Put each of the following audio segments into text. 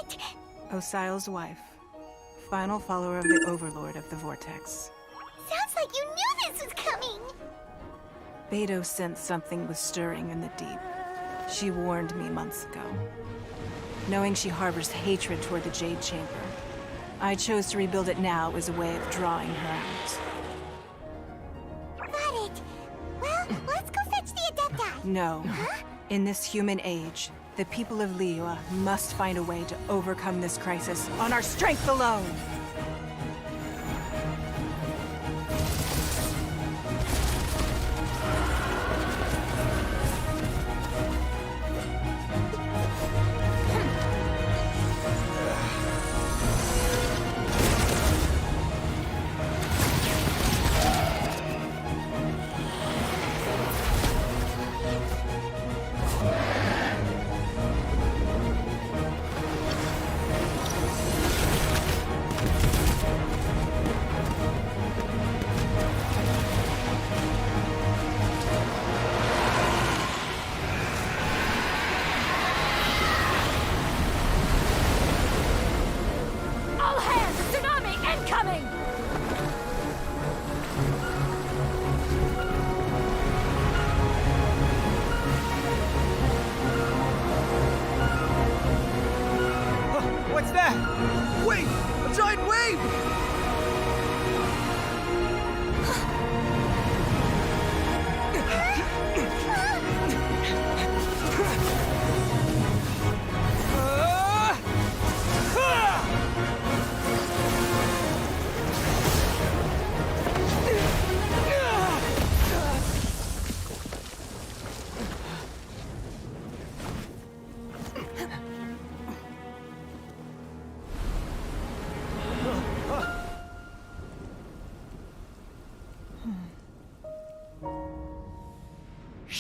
What? Osial's wife. Final follower of the Overlord of the Vortex. Sounds like you knew this was coming! Beidou sensed something was stirring in the deep. She warned me months ago. Knowing she harbors hatred toward the Jade Chamber, I chose to rebuild it now as a way of drawing her out. Got it. Well, let's go fetch the Adepti. No. Huh? In this human age, the people of Liyue must find a way to overcome this crisis on our strength alone! What's that? Wait! A giant wave!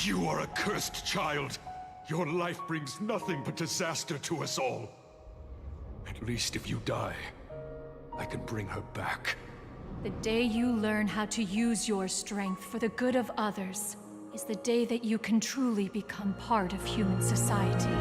You are a cursed child. Your life brings nothing but disaster to us all. At least if you die, I can bring her back. The day you learn how to use your strength for the good of others is the day that you can truly become part of human society.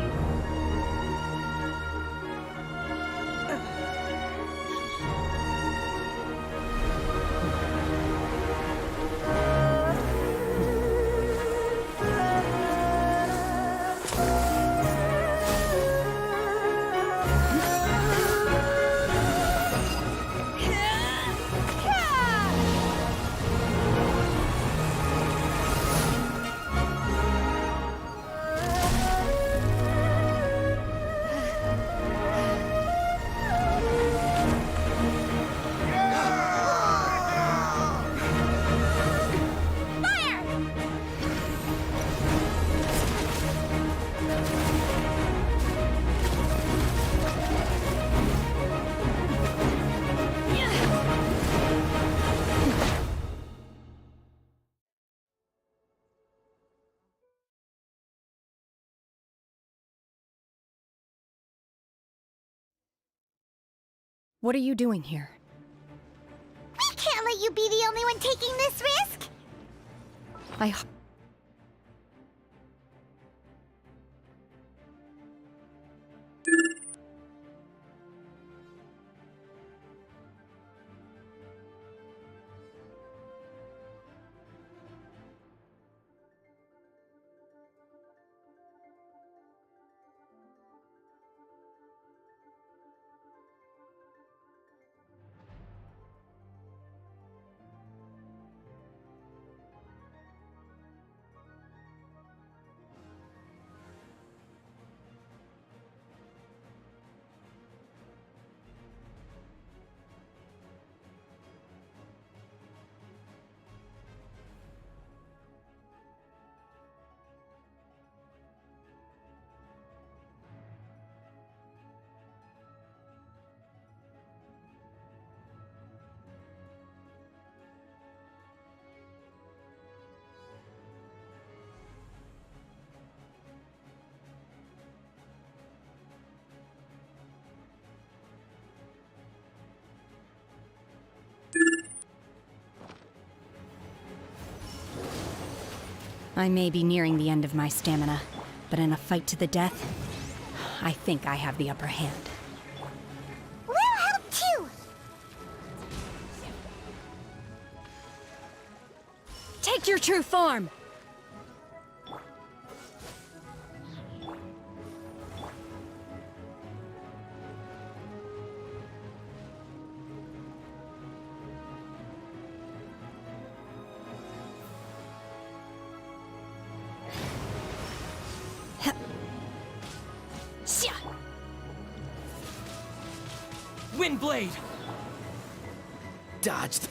What are you doing here? We can't let you be the only one taking this risk! I may be nearing the end of my stamina, but in a fight to the death, I think I have the upper hand. Take your true form! Windblade! Dodged.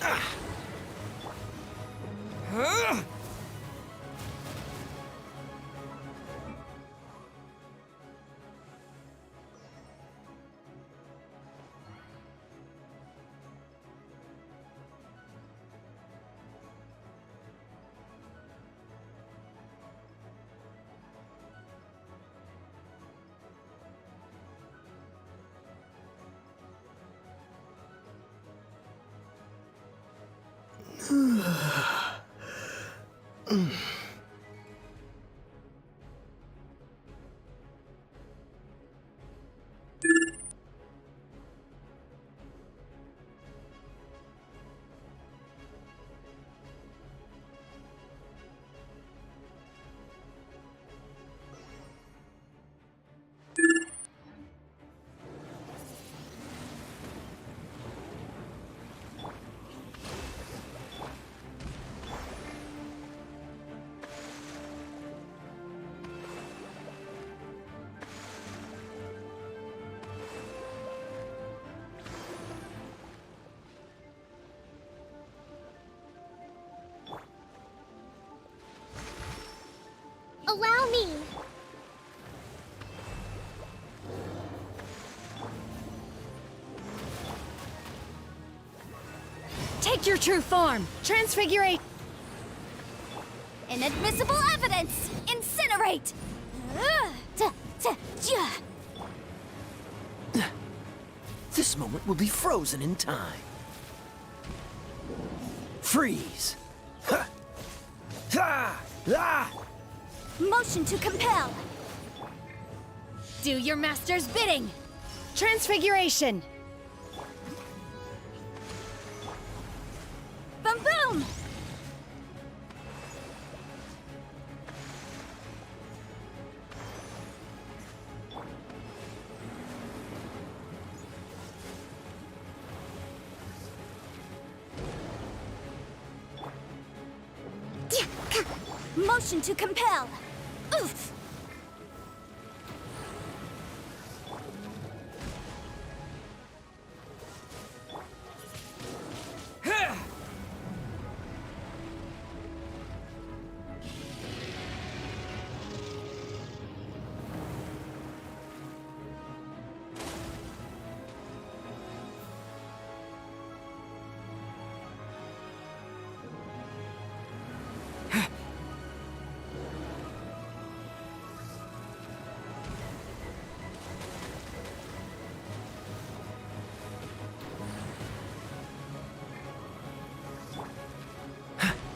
Allow me. Take your true form! Transfigurate! Inadmissible evidence! Incinerate! This moment will be frozen in time. Freeze! Ha! Ha! Ah! Motion to compel! Do your master's bidding! Transfiguration! Boom boom! Motion to compel! Oof!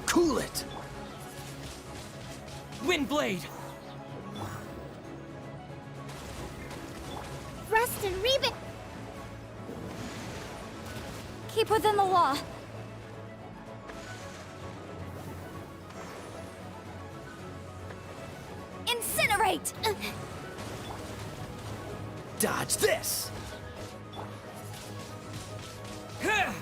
Cool it! Windblade! Rest and Reben! Keep within the law. Incinerate! Dodge this! Ha!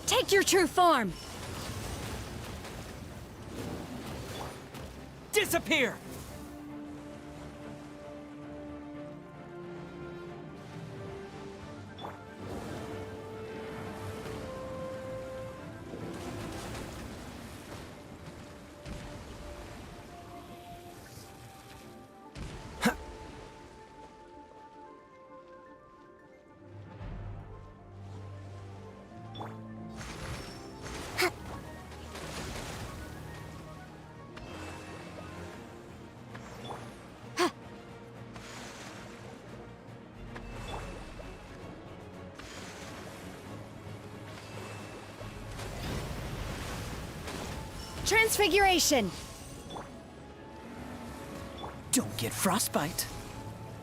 Take your true form! Disappear! Transfiguration! Don't get frostbite.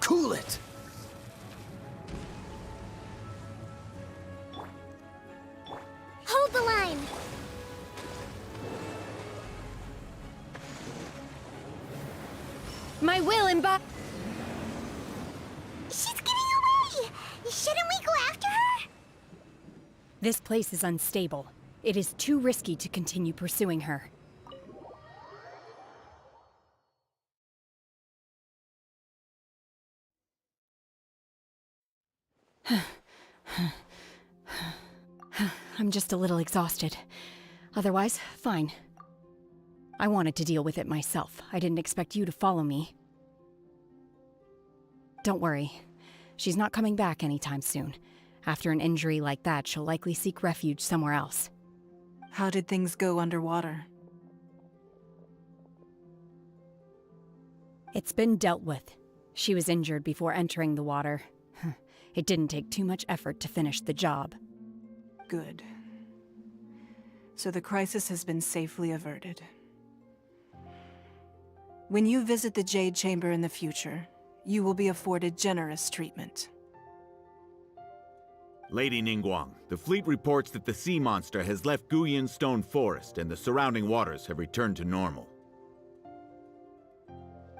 Cool it. Hold the line. My will embody. She's getting away! Shouldn't we go after her? This place is unstable. It is too risky to continue pursuing her. I'm just a little exhausted. Otherwise, fine. I wanted to deal with it myself. I didn't expect you to follow me. Don't worry. She's not coming back anytime soon. After an injury like that, she'll likely seek refuge somewhere else. How did things go underwater? It's been dealt with. She was injured before entering the water. It didn't take too much effort to finish the job. Good. So the crisis has been safely averted. When you visit the Jade Chamber in the future, you will be afforded generous treatment. Lady Ningguang, the fleet reports that the sea monster has left Guyan Stone Forest and the surrounding waters have returned to normal.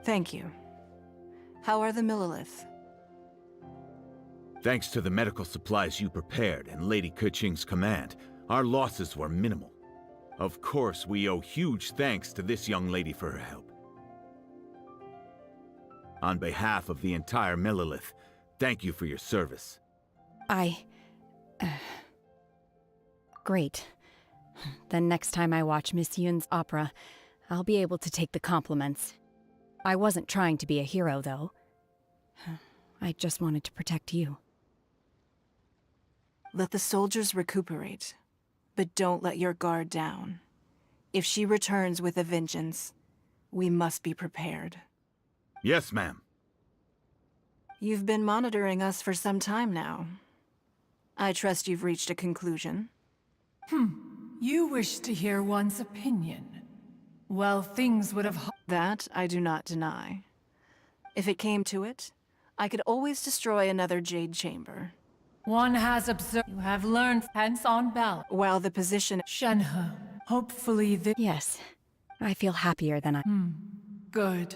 Thank you. How are the Millilith? Thanks to the medical supplies you prepared and Lady Keqing's command, our losses were minimal. Of course, we owe huge thanks to this young lady for her help. On behalf of the entire Millilith, thank you for your service. Great. Then next time I watch Miss Yun's opera, I'll be able to take the compliments. I wasn't trying to be a hero, though. I just wanted to protect you. Let the soldiers recuperate, but don't let your guard down. If she returns with a vengeance, we must be prepared. Yes, ma'am. You've been monitoring us for some time now. I trust you've reached a conclusion. You wish to hear one's opinion. Well, things would have... That I do not deny. If it came to it, I could always destroy another Jade Chamber. One has observed... You have learned hence on balance. While the position... Shenhe, hopefully the... Yes. I feel happier than I... Good.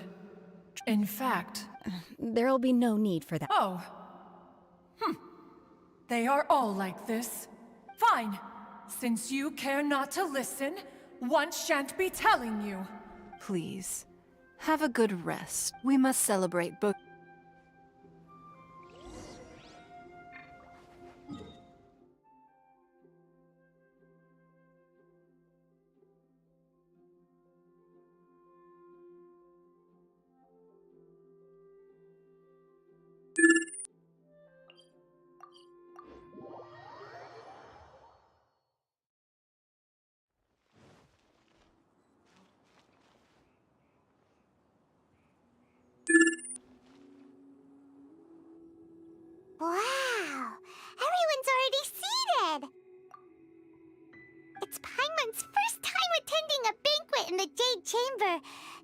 In fact... There'll be no need for that. Oh. They are all like this. Fine. Since you care not to listen, one shan't be telling you. Please, have a good rest. We must celebrate book... Wow! Everyone's already seated! It's Paimon's first time attending a banquet in the Jade Chamber.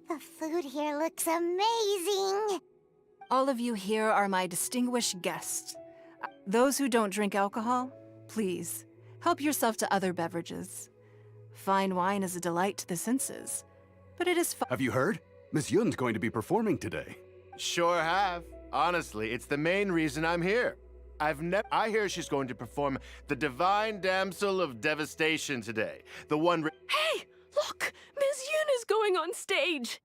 The food here looks amazing. All of you here are my distinguished guests. Those who don't drink alcohol, please, help yourself to other beverages. Fine wine is a delight to the senses, but it is Have you heard? Miss Yun's going to be performing today. Sure have. Honestly, it's the main reason I'm here. I hear she's going to perform the Divine Damsel of Devastation today. The one... Hey! Look! Miss Yun is going on stage!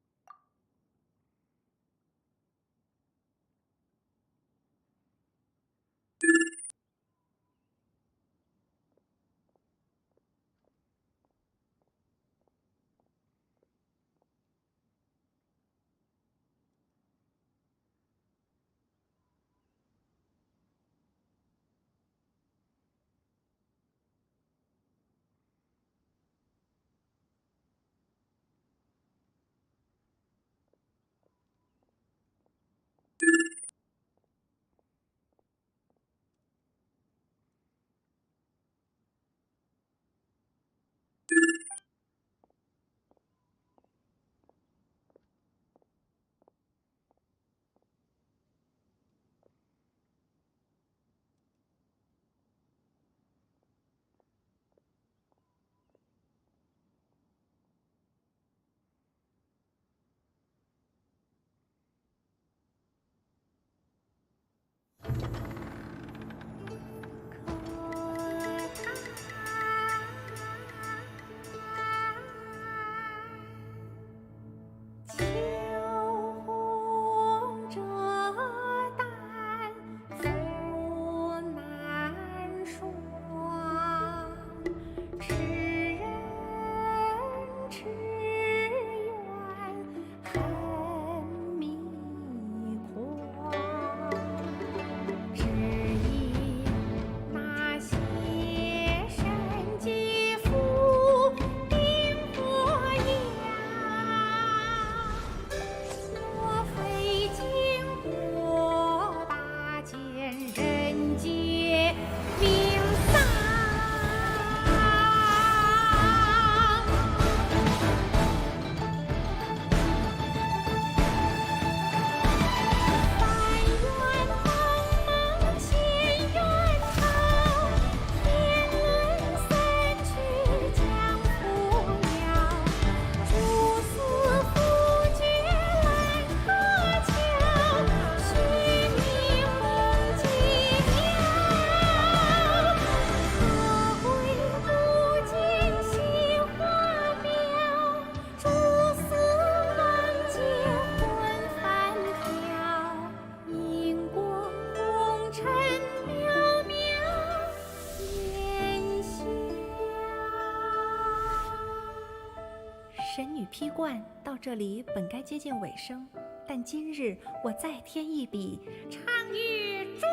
与披冠到这里本该接近尾声，但今日我再添一笔，唱与诸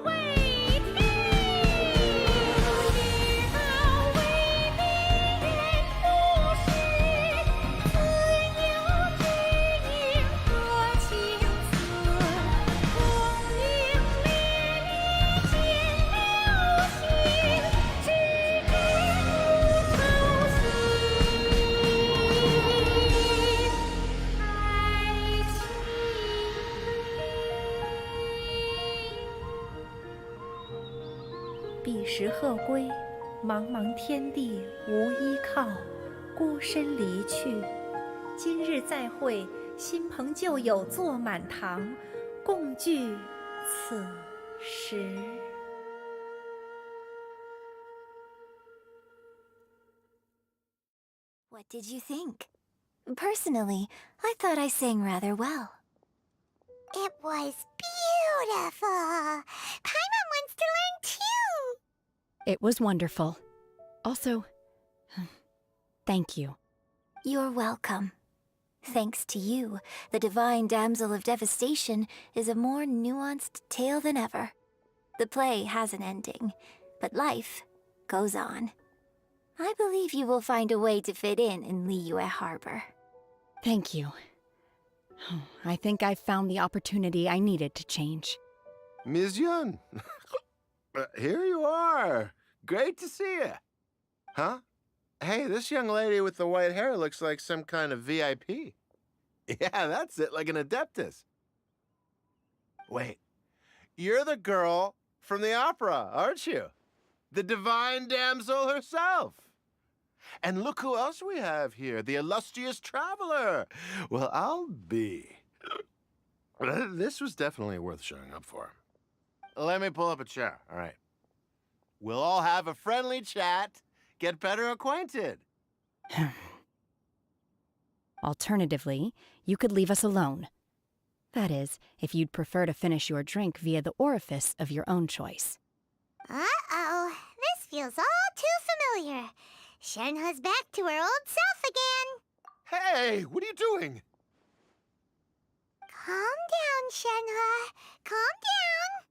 位听，知道为民人不是，自有知音多情思，功名利利见流星，只知不偷心，爱情。彼时鹤归，茫茫天地无依靠，孤身离去。今日再会，新朋旧友坐满堂，共聚此时。What did you think? Personally, I thought I sang rather well. It was beautiful. Paimon wants to learn too. It was wonderful. Also, thank you. You're welcome. Thanks to you, the Divine Damsel of Devastation is a more nuanced tale than ever. The play has an ending, but life goes on. I believe you will find a way to fit in Liyue Harbor. Thank you. I think I've found the opportunity I needed to change. Ms. Yun, here you are. Great to see you. Huh? Hey, this young lady with the white hair looks like some kind of VIP. Yeah, that's it, like an Adeptus. Wait, you're the girl from the opera, aren't you? The Divine Damsel herself. And look who else we have here, the illustrious traveler. Well, I'll be. This was definitely worth showing up for. Let me pull up a chair, all right. We'll all have a friendly chat, get better acquainted. Alternatively, you could leave us alone. That is, if you'd prefer to finish your drink via the orifice of your own choice. Uh-oh, this feels all too familiar. Shenhe's back to her old self again. Hey, what are you doing? Calm down, Shenhe. Calm down.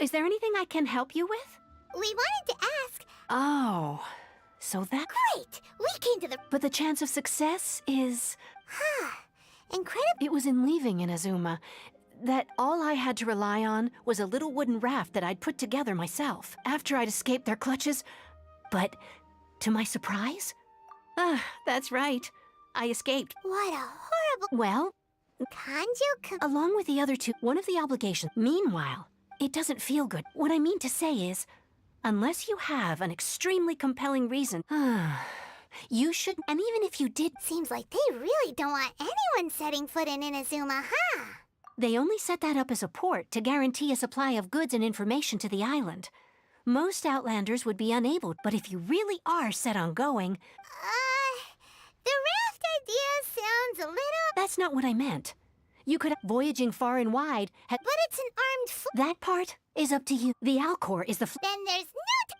Is there anything I can help you with? We wanted to ask... Oh, so that... Great! We came to the... But the chance of success is... Incredible... It was in leaving Inazuma that all I had to rely on was a little wooden raft that I'd put together myself after I'd escaped their clutches. But, to my surprise... that's right. I escaped. What a horrible... Well... Kanjo... Along with the other two, one of the obligations... Meanwhile, it doesn't feel good. What I mean to say is, unless you have an extremely compelling reason... you should... And even if you did... Seems like they really don't want anyone setting foot in Inazuma, huh? They only set that up as a port to guarantee a supply of goods and information to the island. Most Outlanders would be unable, but if you really are set on going... The raft idea sounds a little... That's not what I meant. You could... Voyaging far and wide... But it's an armed That part is up to you. The Alcor is the... Then there's no...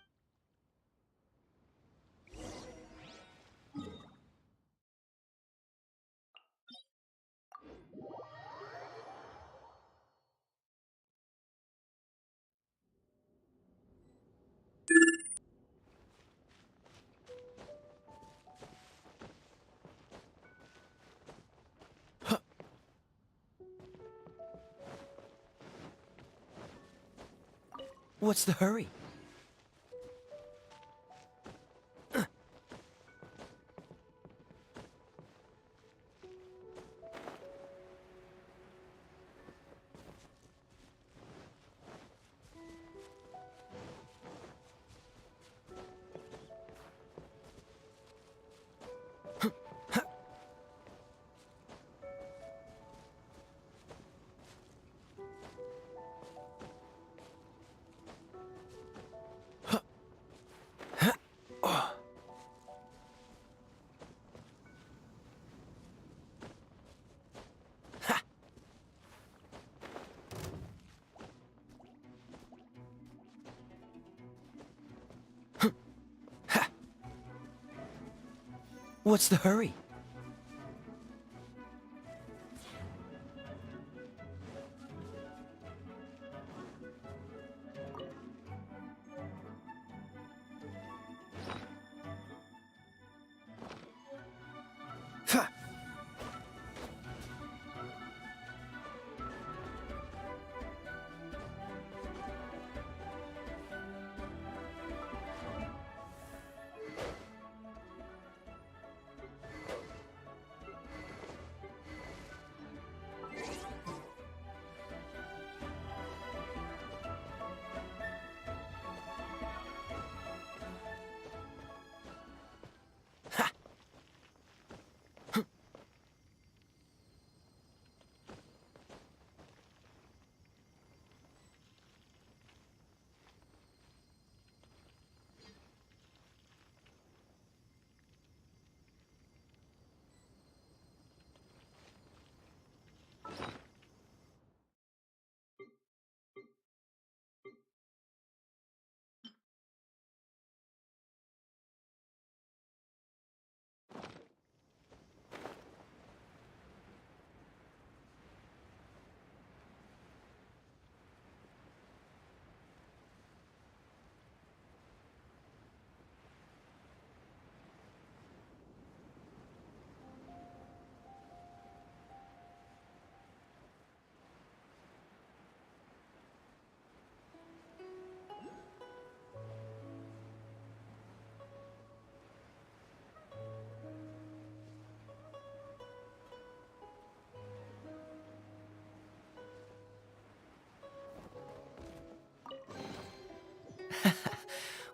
What's the hurry? What's the hurry?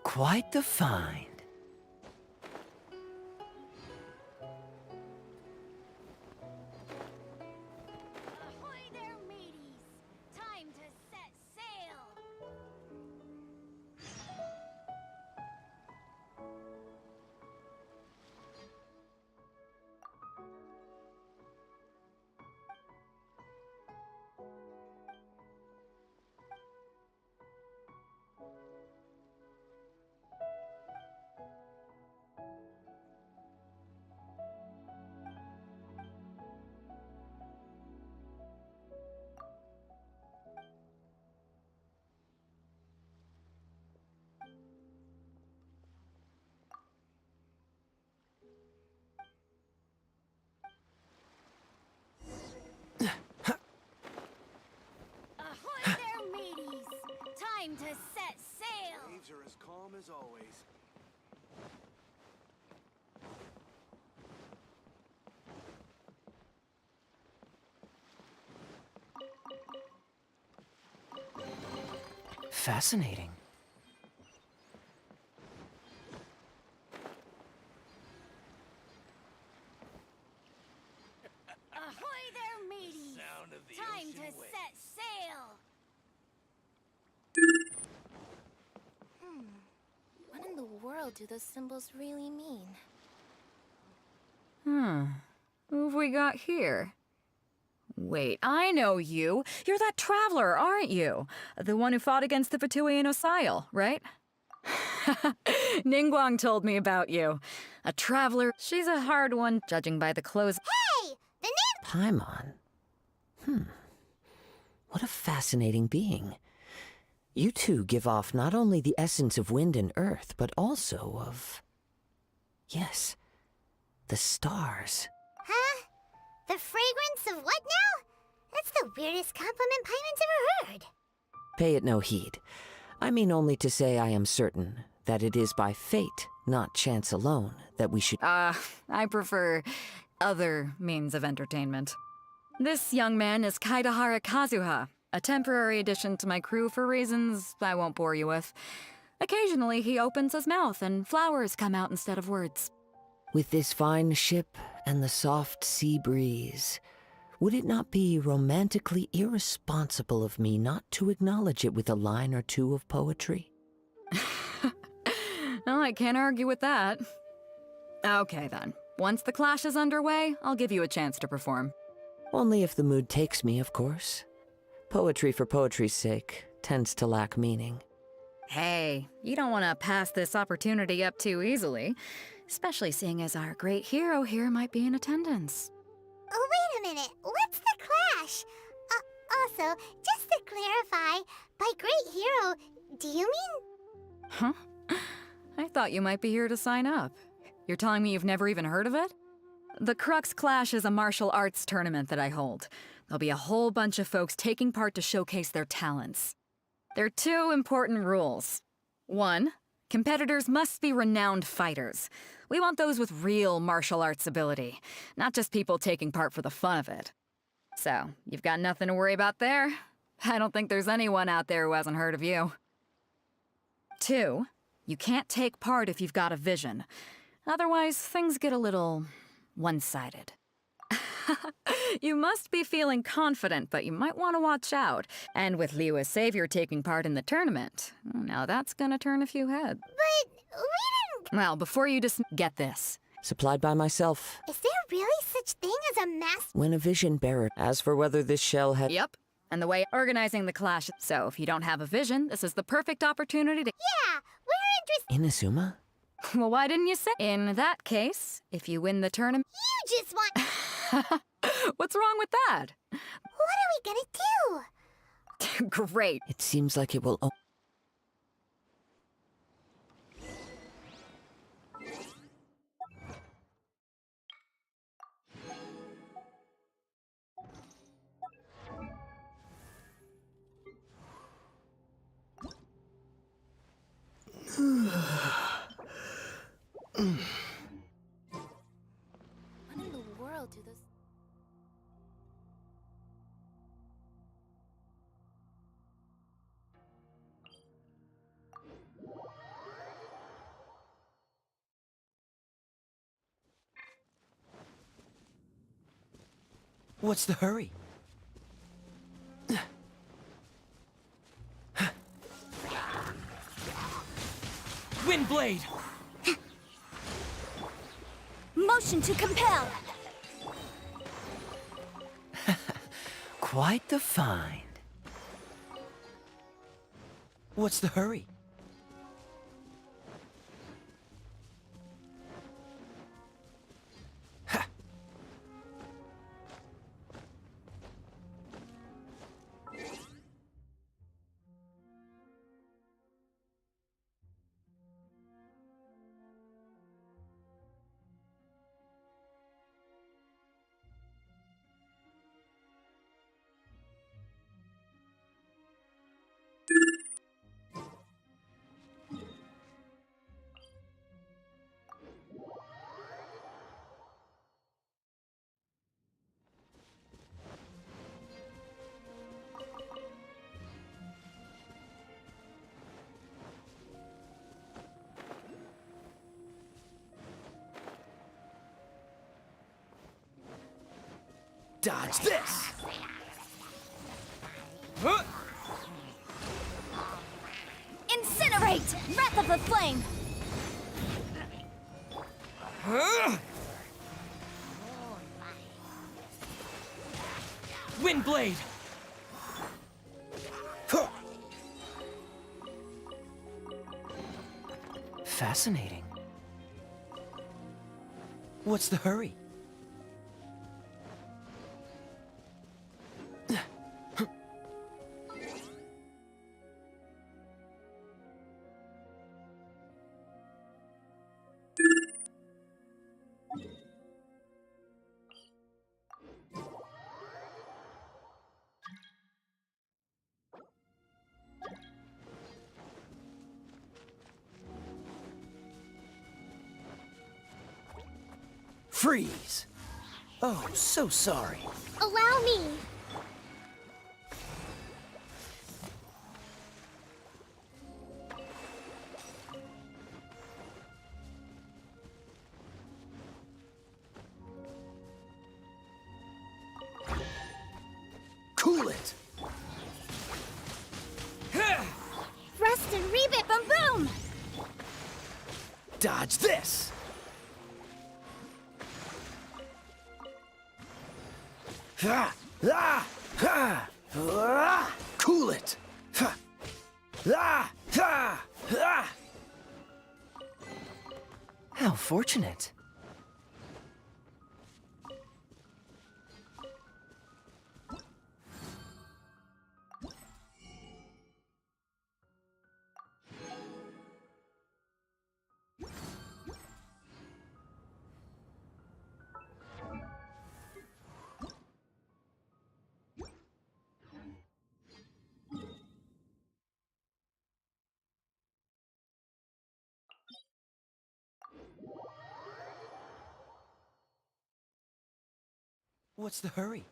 Quite the find. Ahoy there, mateys! Time to set sail! Time to set sail! Waves are as calm as always. Fascinating. Ahoy there, mateys! Time to set sail! What in the world do those symbols really mean? Who have we got here? Wait, I know you. You're that traveler, aren't you? The one who fought against the Fatuian Osile, right? Ningguang told me about you. A traveler. She's a hard one, judging by the clothes. Hey! The name... Paimon. What a fascinating being. You two give off not only the essence of wind and earth, but also of... Yes, the stars. Huh? The fragrance of what now? That's the weirdest compliment Paimon's ever heard. Pay it no heed. I mean only to say I am certain that it is by fate, not chance alone, that we should... I prefer other means of entertainment. This young man is Kaidahara Kazuha, a temporary addition to my crew for reasons I won't bore you with. Occasionally he opens his mouth and flowers come out instead of words. With this fine ship and the soft sea breeze, would it not be romantically irresponsible of me not to acknowledge it with a line or two of poetry? Well, I can't argue with that. Okay then. Once the clash is underway, I'll give you a chance to perform. Only if the mood takes me, of course. Poetry for poetry's sake tends to lack meaning. Hey, you don't want to pass this opportunity up too easily, especially seeing as our great hero here might be in attendance. Oh, wait a minute. What's the clash? Also, just to clarify, by great hero, do you mean... Huh? I thought you might be here to sign up. You're telling me you've never even heard of it? The Crux Clash is a martial arts tournament that I hold. There'll be a whole bunch of folks taking part to showcase their talents. There are two important rules. One, competitors must be renowned fighters. We want those with real martial arts ability, not just people taking part for the fun of it. So, you've got nothing to worry about there. I don't think there's anyone out there who hasn't heard of you. Two, you can't take part if you've got a vision. Otherwise, things get a little one-sided. You must be feeling confident, but you might want to watch out. And with Liu as savior taking part in the tournament, now that's gonna turn a few heads. But we didn't... Well, before you just get this. Supplied by myself. Is there really such thing as a master... When a vision bearer. As for whether this shell had... Yep. And the way organizing the clash. So if you don't have a vision, this is the perfect opportunity to... Yeah, we're interested... Inazuma? Well, why didn't you say? In that case, if you win the tournament... You just want... What's wrong with that? What are we gonna do? Great. It seems like it will... What in the world do those... What's the hurry? Windblade! Motion to compel! Quite the find. What's the hurry? Dodge this! Incinerate! Wrath of the Flame! Windblade! Fascinating. What's the hurry? Freeze! Oh, so sorry. Allow me. Cool it! Thrust and rebit, boom boom! Dodge this! Cool it! How fortunate. What's the hurry?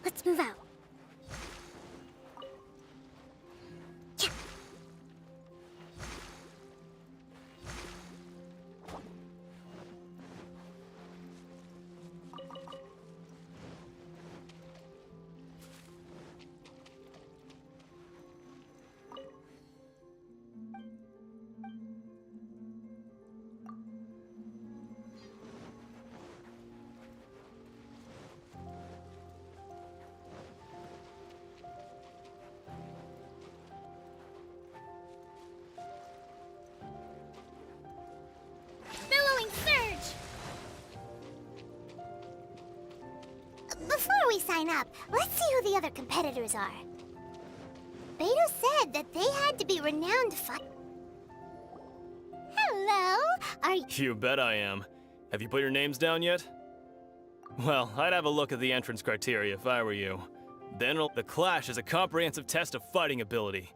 Let's move out. Billowing surge! Before we sign up, let's see who the other competitors are. Beto said that they had to be renowned Hello? Are you... You bet I am. Have you put your names down yet? Well, I'd have a look at the entrance criteria if I were you. Then the Clash is a comprehensive test of fighting ability.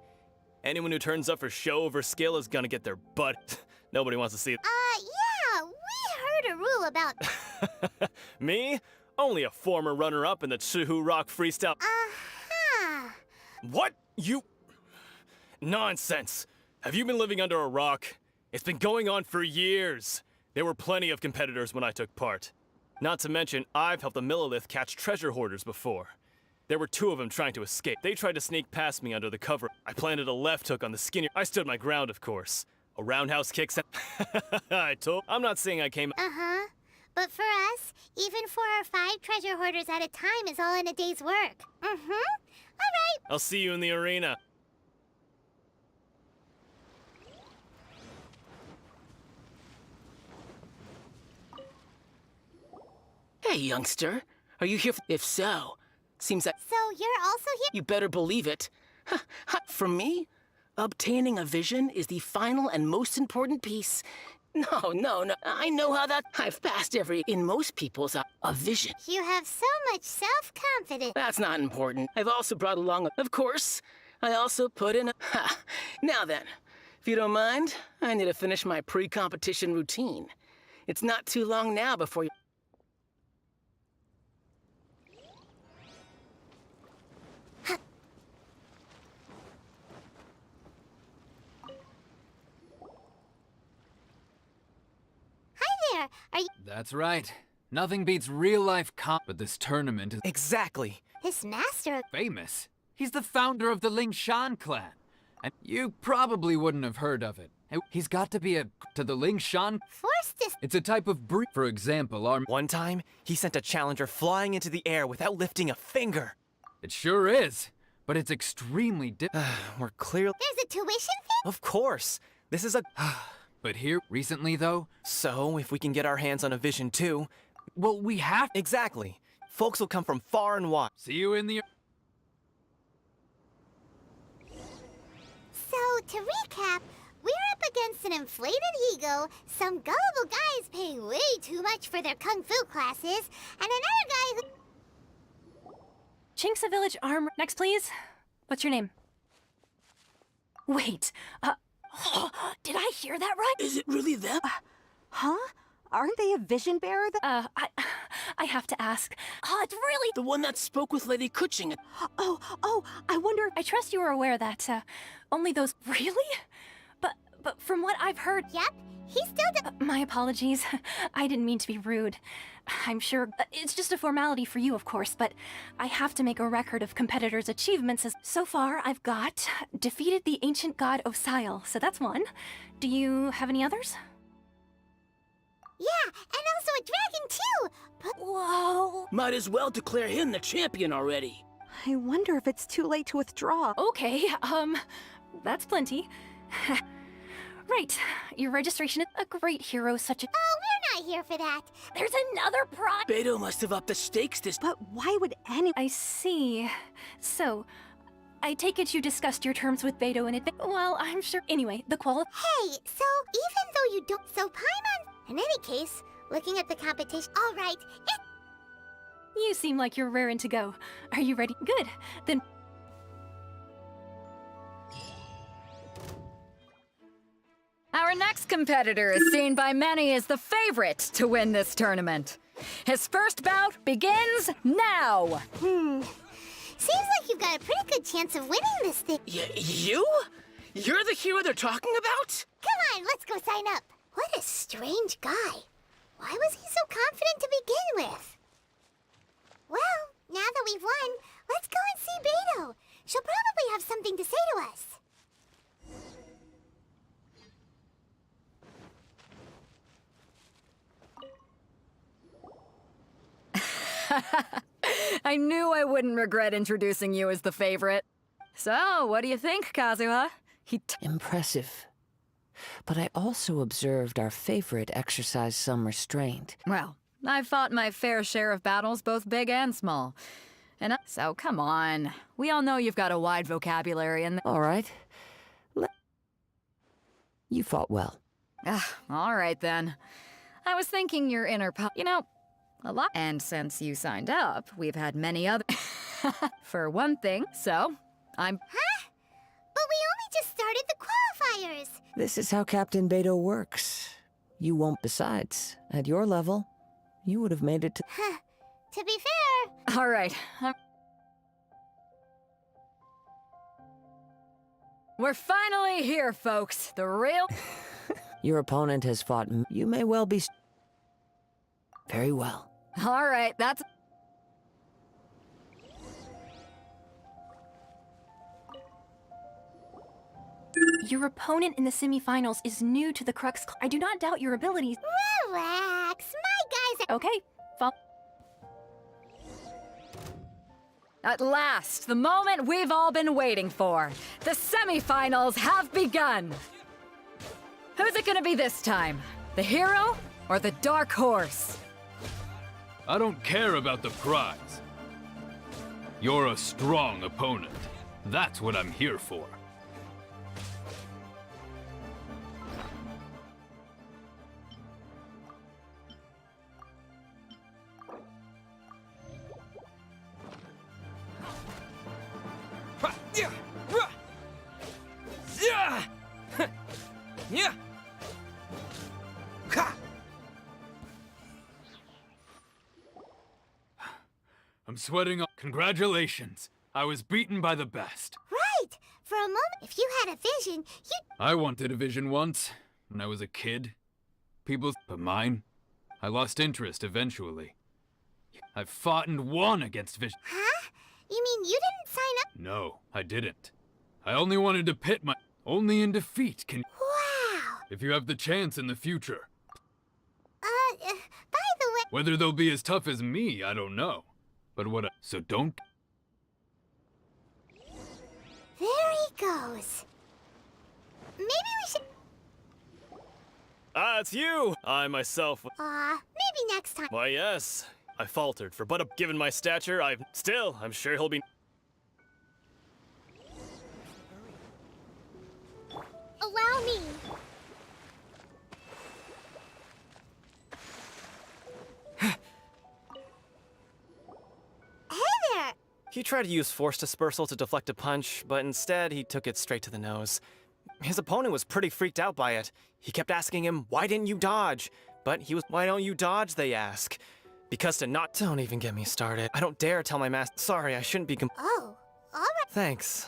Anyone who turns up for show over skill is gonna get their butt. Nobody wants to see it. Yeah, we heard a rule about... Me? Only a former runner-up in the Chihu Rock Freestyle. Uh-huh. What? You... Nonsense. Have you been living under a rock? It's been going on for years. There were plenty of competitors when I took part. Not to mention, I've helped the Millilith catch treasure hoarders before. There were 2 of them trying to escape. They tried to sneak past me under the cover. I planted a left hook on the skinny. I stood my ground, of course. A roundhouse kick sent... I'm not saying I came... Uh-huh. But for us, even 4 or 5 treasure hoarders at a time is all in a day's work. Mm-hmm. All right. I'll see you in the arena. Hey, youngster. Are you here? If so, seems like... So you're also here? You better believe it. For me, obtaining a vision is the final and most important piece. No. I know how that... I've passed every... In most people's, a vision. You have so much self-confidence. That's not important. I've also brought along... Of course, I also put in a... Now then, if you don't mind, I need to finish my pre-competition routine. It's not too long now before you... That's right. Nothing beats real-life but this tournament is Exactly. His master... famous. He's the founder of the Lingshan clan. And you probably wouldn't have heard of it. He's got to be to the Lingshan. Forced to... It's a type of breed. For example, our... One time, he sent a challenger flying into the air without lifting a finger. It sure is. But it's extremely We're clearly... There's a tuition fee? Of course. This is a... But here, recently though... So, if we can get our hands on a vision too... Well, we have... Exactly. Folks will come from far and wide. See you in the... So, to recap, we're up against an inflated ego, some gullible guys paying way too much for their kung fu classes, and another guy who... Chinksa Village Armor. Next, please. What's your name? Wait, did I hear that right? Is it really them? Huh? Aren't they a vision bearer? I have to ask. It's really... The one that spoke with Lady Kuching. Oh, I wonder... I trust you are aware that, only those... Really? But from what I've heard... Yep, he still my apologies. I didn't mean to be rude. I'm sure it's just a formality for you, of course, but I have to make a record of competitors' achievements as... So far, I've got... defeated the ancient god Osile, so that's one. Do you have any others? Yeah, and also a dragon too! But... Whoa! Might as well declare him the champion already. I wonder if it's too late to withdraw. Okay, that's plenty. Right, your registration is a great hero such a... Oh, we're not here for that. There's another prize! Beto must have upped the stakes this... But why would any... I see. So, I take it you discussed your terms with Beto in advance. Well, I'm sure... Anyway, the Hey, so even though you don't... So Paimon... In any case, looking at the competition... Alright, You seem like you're raring to go. Are you ready? Good. Then... Our next competitor is seen by many as the favorite to win this tournament. His first bout begins now! Seems like you've got a pretty good chance of winning this thing. You? You're the hero they're talking about? Come on, let's go sign up. What a strange guy. Why was he so confident to begin with? Well, now that we've won, let's go and see Beto. She'll probably have something to say to us. I knew I wouldn't regret introducing you as the favorite. So, what do you think, Kazuha? Impressive. But I also observed our favorite exercise some restraint. Well, I've fought my fair share of battles, both big and small. So, come on. We all know you've got a wide vocabulary and... All right. You fought well. All right, then. I was thinking your inner you know, a lot. And since you signed up, we've had many other... For one thing, so, I'm... Huh? But we only just started the qualifiers! This is how Captain Beto works. You won't. Besides, at your level, you would have made it to... To be fair... All right. We're finally here, folks. The real... Your opponent has fought... You may well be... Very well. All right, that's... Your opponent in the semifinals is new to the Crux. I do not doubt your abilities. Relax, my guys are... Okay, follow... At last, the moment we've all been waiting for. The semifinals have begun. Who's it gonna be this time? The hero or the dark horse? I don't care about the prize. You're a strong opponent. That's what I'm here for. I'm sweating. Congratulations. I was beaten by the best. Right! For a moment, if you had a vision, I wanted a vision once, when I was a kid. But mine I lost interest eventually. I've fought and won against Vision. Huh? You mean you didn't sign up? No, I didn't. I only wanted to pit my... Only in defeat can... Wow! If you have the chance in the future. By the way... Whether they'll be as tough as me, I don't know. But what I... So don't... There he goes. Maybe we should... Ah, it's you! I myself... maybe next time. Why, yes. I faltered, for but given my stature, I'm sure he'll be... Allow me. Hey there! He tried to use force dispersal to deflect a punch, but instead he took it straight to the nose. His opponent was pretty freaked out by it. He kept asking him, why didn't you dodge? But he was, why don't you dodge, they ask. Because to not... Don't even get me started. I don't dare tell my master... Sorry, I shouldn't be Oh, alright. Thanks,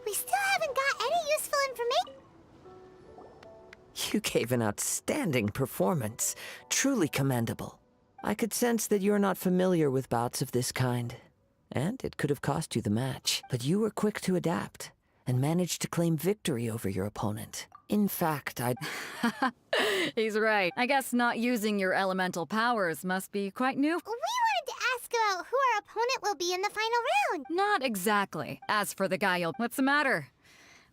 We still haven't got any useful information. You gave an outstanding performance. Truly commendable. I could sense that you're not familiar with bouts of this kind. And it could have cost you the match. But you were quick to adapt, and managed to claim victory over your opponent. In fact, He's right. I guess not using your elemental powers must be quite new. We wanted to ask about who our opponent will be in the final round. Not exactly. As for the guy What's the matter?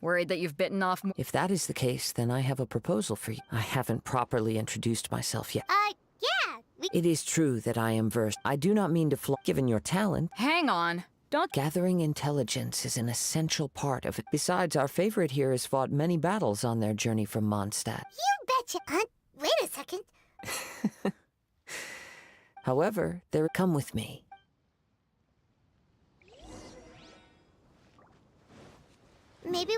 Worried that you've bitten off if that is the case, then I have a proposal for you. I haven't properly introduced myself yet. Yeah. It is true that I am versed. I do not mean to given your talent. Hang on. Don't... Gathering intelligence is an essential part of it. Besides, our favorite here has fought many battles on their journey from Mondstadt. You betcha. Wait a second. However, come with me. Maybe...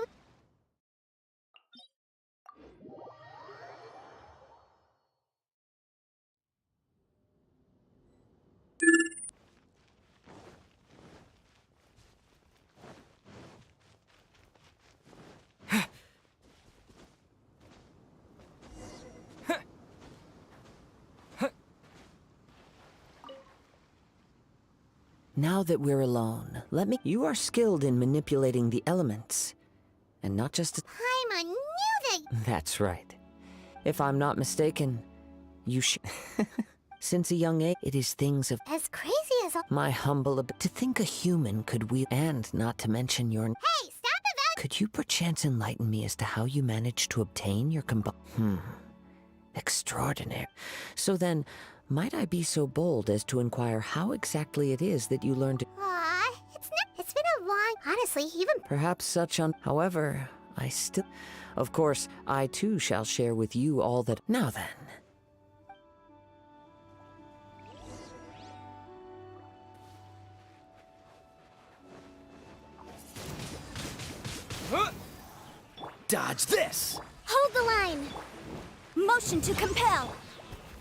Now that we're alone, You are skilled in manipulating the elements. And not just I knew that... That's right. If I'm not mistaken, you Since a young age, it is things of... As crazy as... My humble... To think a human could wield... And not to mention your... Hey, stop it! Could you perchance enlighten me as to how you managed to obtain your Extraordinary. So then... Might I be so bold as to inquire how exactly it is that you learned to... It's been a long... Honestly, even... Perhaps such However, I still... Of course, I too shall share with you all that... Now then. Dodge this! Hold the line! Motion to compel!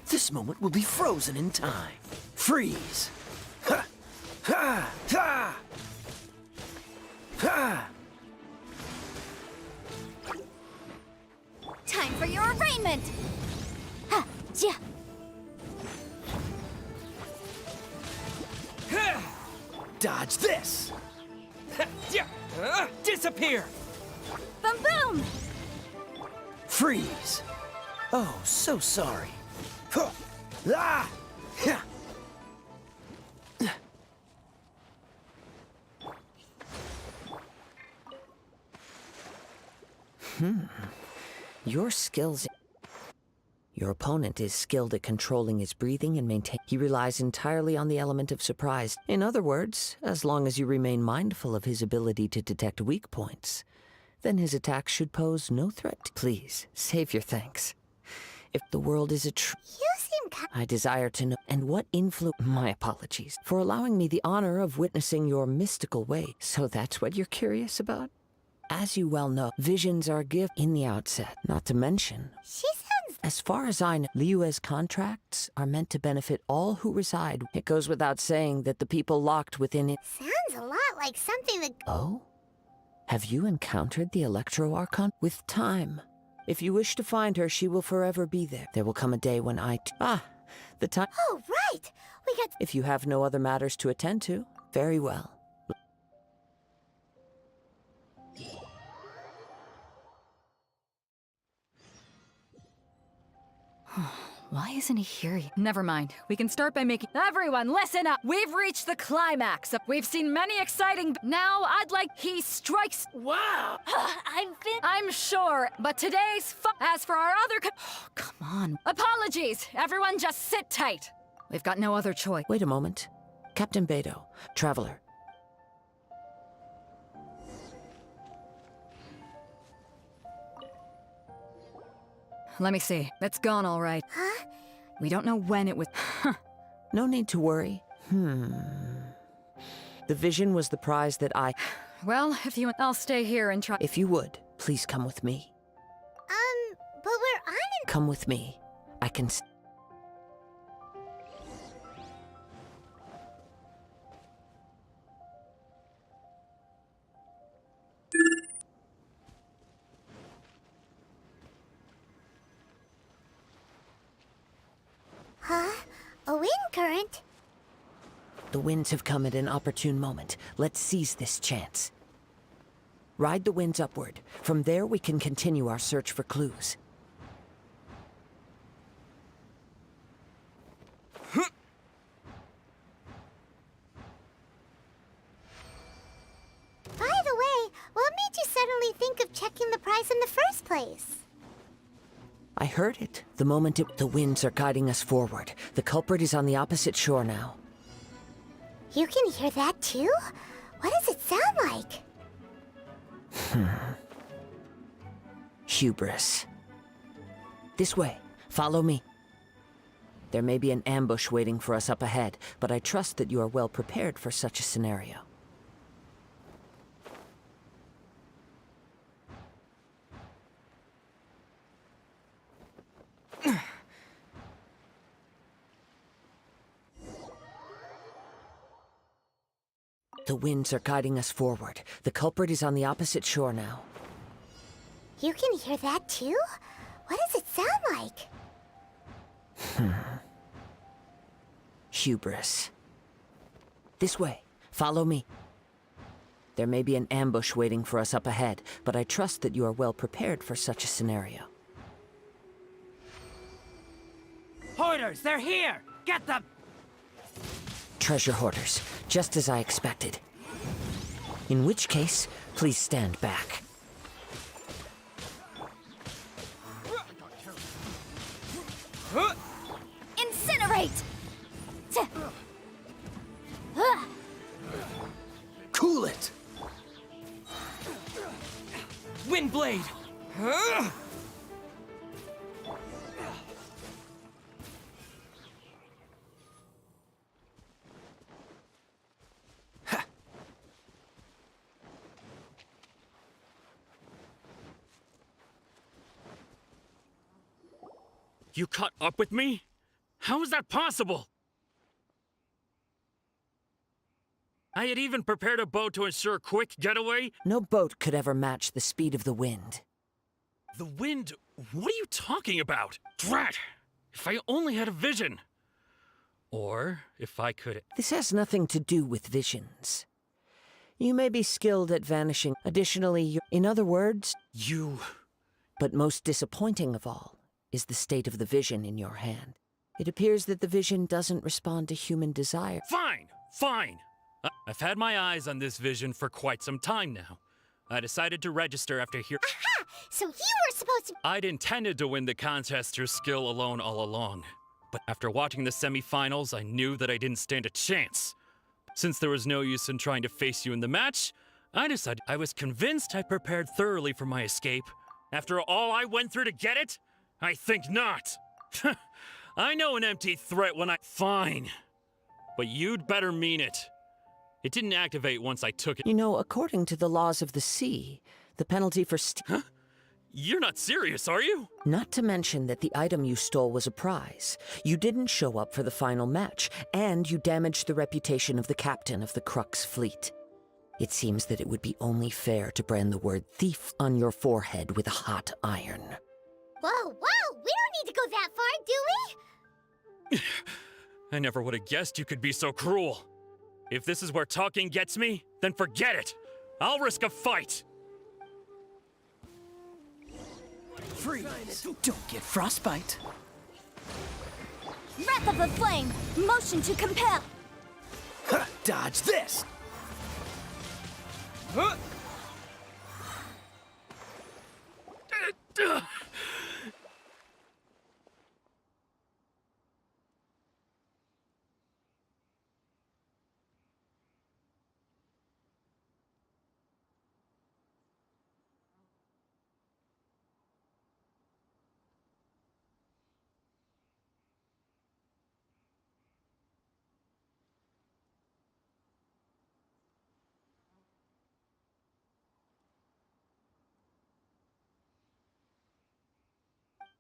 This moment will be frozen in time. Freeze! Ha! Ha! Ha! Ha! Time for your arraignment! Ha! Ja! Dodge this! Disappear! Boom boom! Freeze! Oh, so sorry. Ah! Your skills... Your opponent is skilled at controlling his breathing and maintain... He relies entirely on the element of surprise. In other words, as long as you remain mindful of his ability to detect weak points, then his attacks should pose no threat. Please, save your thanks. If the world is a You seem I desire to know... And what My apologies for allowing me the honor of witnessing your mystical way. So that's what you're curious about? As you well know, visions are a gift in the outset. Not to mention... She sounds... As far as I know, Liyue's contracts are meant to benefit all who reside. It goes without saying that the people locked within it... Sounds a lot like something that... Oh? Have you encountered the Electro Archon? With time, If you wish to find her, she will forever be there. There will come a day when the time. Oh, right! We got. If you have no other matters to attend to, very well. Why isn't he here yet? Never mind. We can start by making— Everyone, listen up! We've reached the climax. We've seen many exciting— Now I'd like— He strikes— Wow! I'm sure, but today's As for our other come on. Apologies! Everyone just sit tight. We've got no other choice. Wait a moment. Captain Beidou, Traveler. Let me see. It's gone all right. Huh? We don't know when it was— No need to worry. The vision was the prize that I— Well, if you— I'll stay here and try— If you would, please come with me. But we're on an— Come with me. I can Huh? A wind current? The winds have come at an opportune moment. Let's seize this chance. Ride the winds upward. From there, we can continue our search for clues. By the way, what made you suddenly think of checking the prize in the first place? I heard it. The moment the winds are guiding us forward. The culprit is on the opposite shore now. You can hear that too? What does it sound like? Hubris. This way. Follow me. There may be an ambush waiting for us up ahead, but I trust that you are well prepared for such a scenario. The winds are guiding us forward. The culprit is on the opposite shore now. You can hear that too? What does it sound like? Hubris. This way. Follow me. There may be an ambush waiting for us up ahead, but I trust that you are well prepared for such a scenario. Hoarders, they're here! Get them! Treasure hoarders, just as I expected. In which case, please stand back. Incinerate! Cool it! Windblade! You caught up with me? How is that possible? I had even prepared a boat to ensure a quick getaway. No boat could ever match the speed of the wind. The wind? What are you talking about? Drat! If I only had a vision. Or if I could— This has nothing to do with visions. You may be skilled at vanishing. Additionally, in other words— You— But most disappointing of all is the state of the vision in your hand. It appears that the vision doesn't respond to human desire. Fine! Fine! I've had my eyes on this vision for quite some time now. I decided to register after hearing— Aha! So you were supposed to— I'd intended to win the contest through skill alone all along. But after watching the semi-finals, I knew that I didn't stand a chance. Since there was no use in trying to face you in the match, I decided— I was convinced I prepared thoroughly for my escape. After all I went through to get it? I think not. I know an empty threat when I— Fine. But you'd better mean it. It didn't activate once I took it. You know, according to the laws of the sea, the penalty for Huh? You're not serious, are you? Not to mention that the item you stole was a prize. You didn't show up for the final match, and you damaged the reputation of the captain of the Crux fleet. It seems that it would be only fair to brand the word thief on your forehead with a hot iron. Whoa, whoa! We don't need to go that far, do we? I never would have guessed you could be so cruel. If this is where talking gets me, then forget it. I'll risk a fight. Freeze! Don't get frostbite. Wrath of the Flame! Motion to compel! Ha! Dodge this!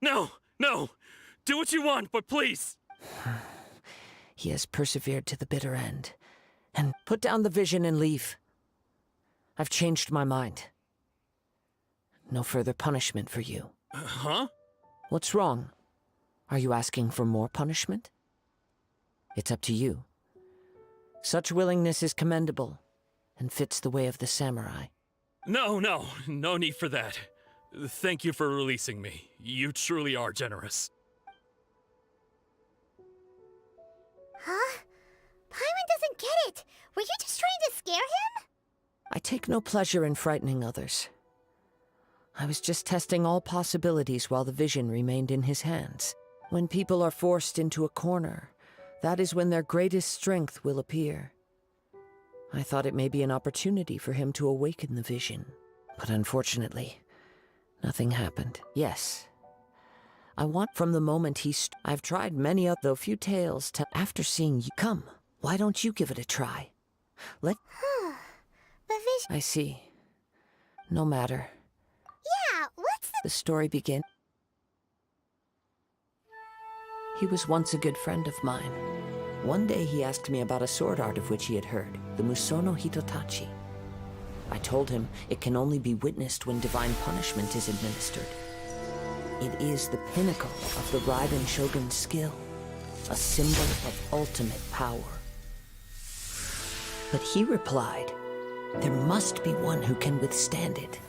No! No! Do what you want, but please! He has persevered to the bitter end. And put down the vision and leave. I've changed my mind. No further punishment for you. Huh? What's wrong? Are you asking for more punishment? It's up to you. Such willingness is commendable, and fits the way of the samurai. No need for that. Thank you for releasing me. You truly are generous. Huh? Paimon doesn't get it. Were you just trying to scare him? I take no pleasure in frightening others. I was just testing all possibilities while the vision remained in his hands. When people are forced into a corner, that is when their greatest strength will appear. I thought it may be an opportunity for him to awaken the vision, but unfortunately, nothing happened. Yes. I want from the moment I've tried many of the few tales to after seeing you. Come, why don't you give it a try? The vision... I see. No matter. Yeah, what's The story begins. He was once a good friend of mine. One day he asked me about a sword art of which he had heard, the Musono Hitotachi. I told him it can only be witnessed when divine punishment is administered. It is the pinnacle of the Raiden Shogun's skill, a symbol of ultimate power. But he replied, there must be one who can withstand it.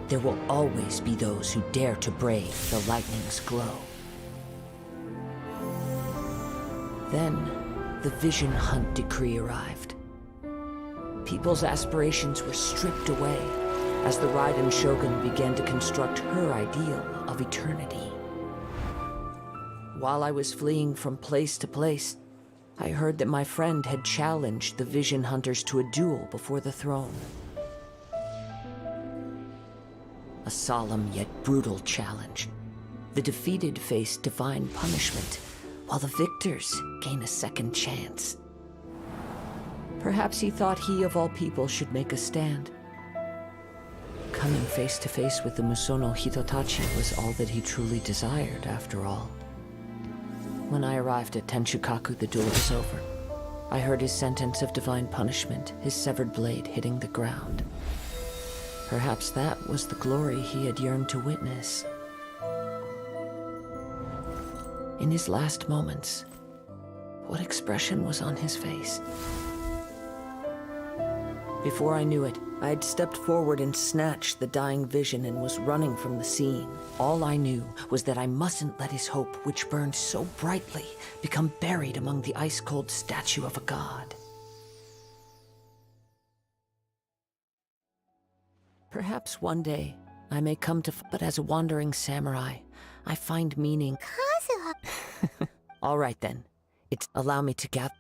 There will always be those who dare to brave the lightning's glow. Then, the Vision Hunt decree arrived. People's aspirations were stripped away as the Raiden Shogun began to construct her ideal of eternity. While I was fleeing from place to place, I heard that my friend had challenged the Vision Hunters to a duel before the throne. A solemn yet brutal challenge. The defeated face divine punishment, while the victors gain a second chance. Perhaps he thought he of all people should make a stand. Coming face to face with the Musono Hitotachi was all that he truly desired, after all. When I arrived at Tenshukaku, the duel was over. I heard his sentence of divine punishment, his severed blade hitting the ground. Perhaps that was the glory he had yearned to witness. In his last moments, what expression was on his face? Before I knew it, I had stepped forward and snatched the dying vision and was running from the scene. All I knew was that I mustn't let his hope, which burned so brightly, become buried among the ice-cold statue of a god. Perhaps one day, I may come to but as a wandering samurai, I find meaning. Kazuha! All right then. Allow me to gather.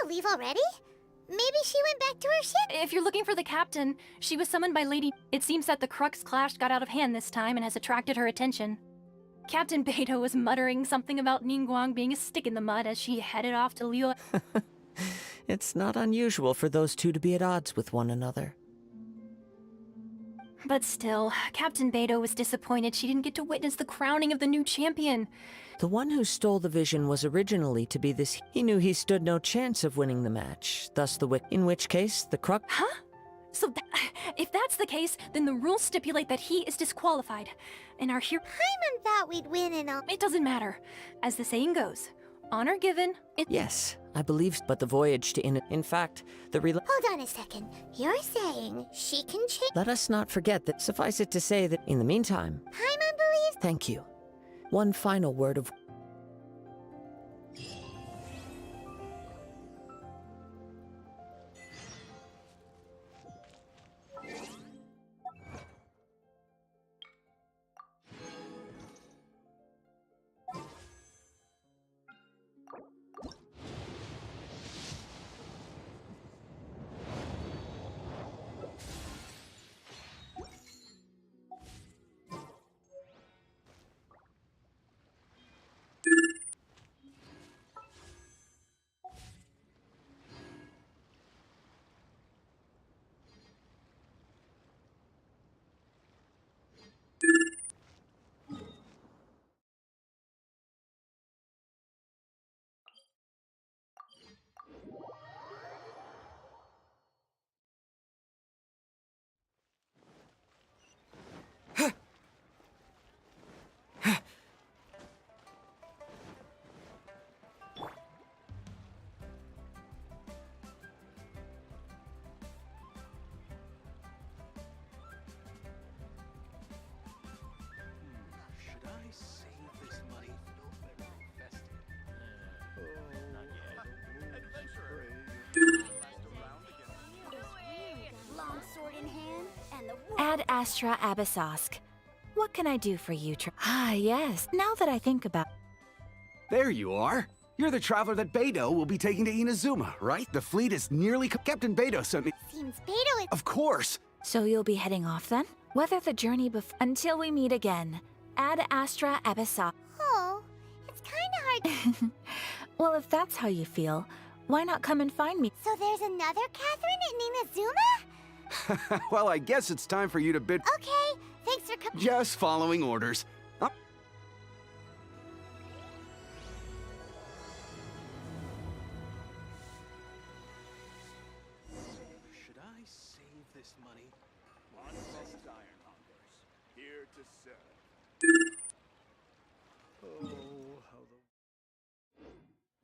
leave already? Maybe she went back to her ship. If you're looking for the captain, she was summoned by Lady... It seems that the Crux clash got out of hand this time and has attracted her attention. Captain Beidou was muttering something about Ningguang being a stick in the mud as she headed off to Liu... It's not unusual for those two to be at odds with one another. But still, Captain Beidou was disappointed she didn't get to witness the crowning of the new champion. The one who stole the vision was originally to be this. He knew he stood no chance of winning the match, thus the wick. In which case, the Crux. Huh? So if that's the case, then the rules stipulate that he is disqualified. And our hero... Paimon thought we'd win and all. It doesn't matter. As the saying goes, honor given... Yes, I believe, but the voyage to in fact, the Hold on a second. You're saying she can change... Let us not forget that, suffice it to say that, in the meantime... Paimon believes... Thank you. One final word of... Ad Astra Abyssosk. What can I do for you, Ah, yes. Now that I think about... There you are. You're the traveler that Beidou will be taking to Inazuma, right? The fleet is nearly... Captain Beidou sent me... Seems Beidou is... Of course! So you'll be heading off then? Weather the journey until we meet again. Ad Astra Abyssosk. Oh, it's kinda hard... Well, if that's how you feel, why not come and find me? So there's another Catherine in Inazuma? Well, I guess it's time for you to bid... Okay, thanks for coming. Just following orders. Should I save this money? Unpressed ironmongers, here to serve. Oh, how the...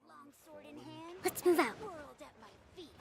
Long sword in hand. Let's move out. World at my feet.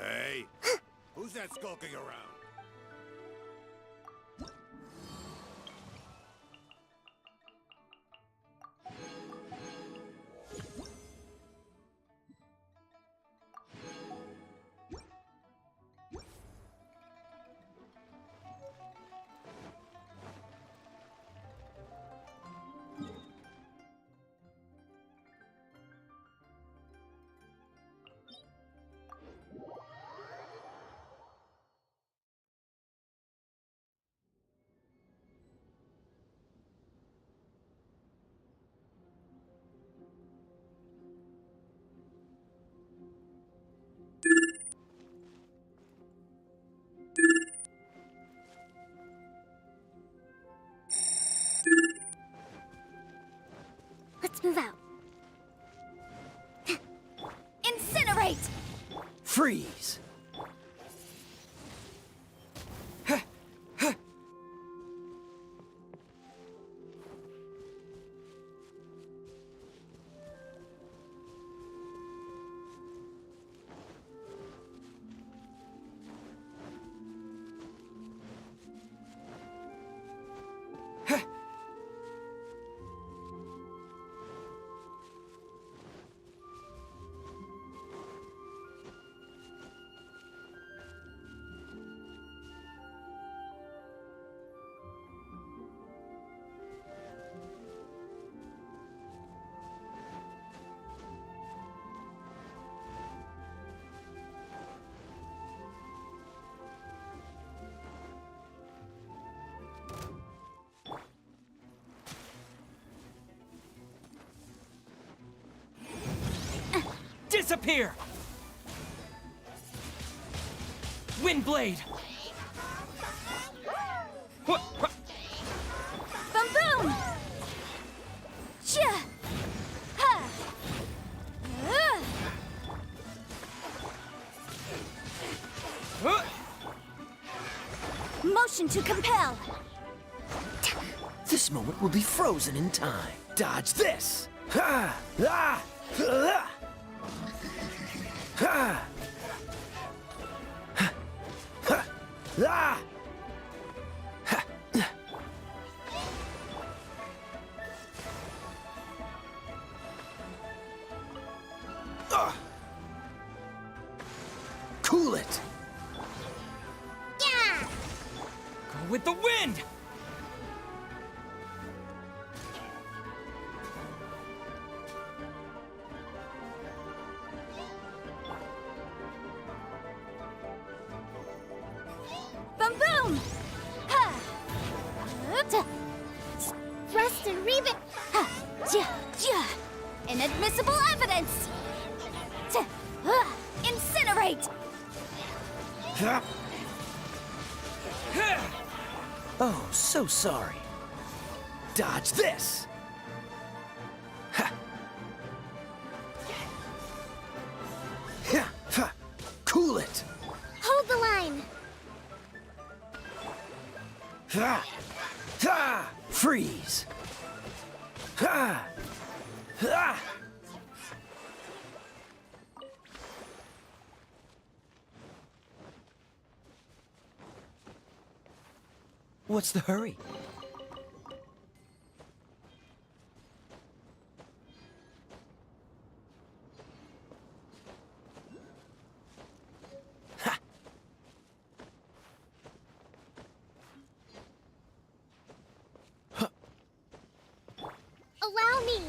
Hey, who's that skulking around? Let's move out. Incinerate! Freeze! Disappear! Windblade! Boom boom! Cha! Ha! Motion to compel! This moment will be frozen in time. Dodge this! Ha! Ah! Ah! Ha! Ha! Ha! Ah! Ha! Ah! Cool it! Yeah! Go with the wind! Boom boom! Ha! Thrust and reeve it! Ha! Ja! Ja! Inadmissible evidence! Incinerate! Oh, so sorry. Dodge this! Ha! Ha! Ha! Cool it! Hold the line! Ha! Ha! Freeze! Ha! Ha! What's the hurry? Allow me!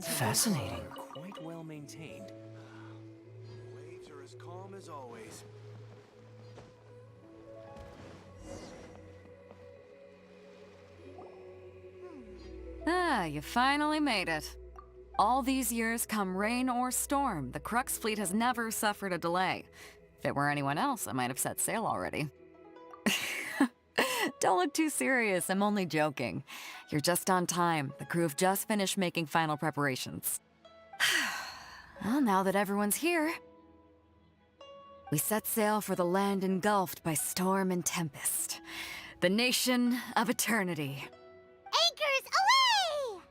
Fascinating. Quite well maintained. Waves are as calm as always. Ah, you finally made it. All these years, come rain or storm, the Crux fleet has never suffered a delay. If it were anyone else, I might have set sail already. Don't look too serious, I'm only joking. You're just on time. The crew have just finished making final preparations. Well, now that everyone's here, we set sail for the land engulfed by storm and tempest. The nation of eternity. Anchors away!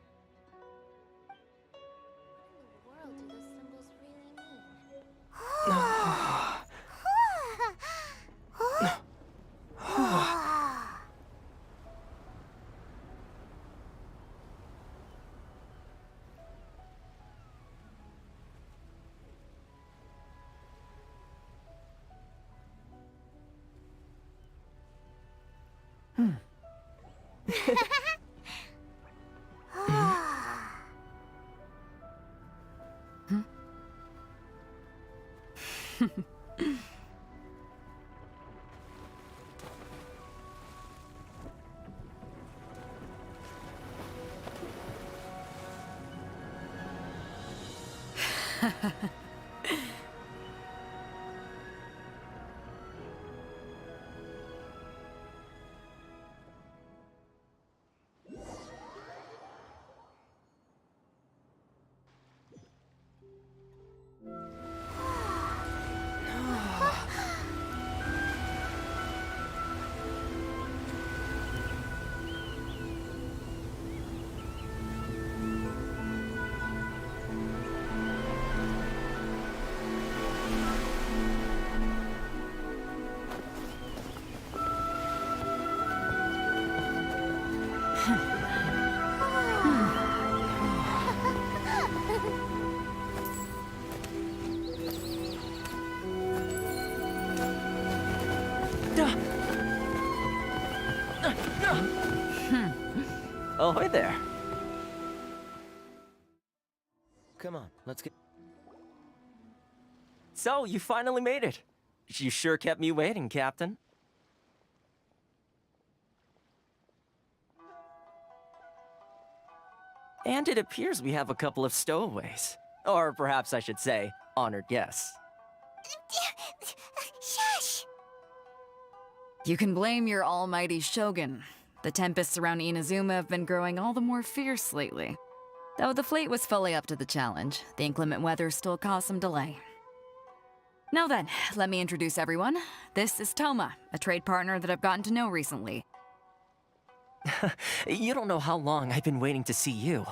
Ahoy there. Come on, let's get... So, you finally made it. You sure kept me waiting, Captain. And it appears we have a couple of stowaways. Or perhaps I should say, honored guests. Shush! You can blame your almighty shogun. The tempests around Inazuma have been growing all the more fierce lately. Though the fleet was fully up to the challenge, the inclement weather still caused some delay. Now then, let me introduce everyone. This is Toma, a trade partner that I've gotten to know recently. You don't know how long I've been waiting to see you.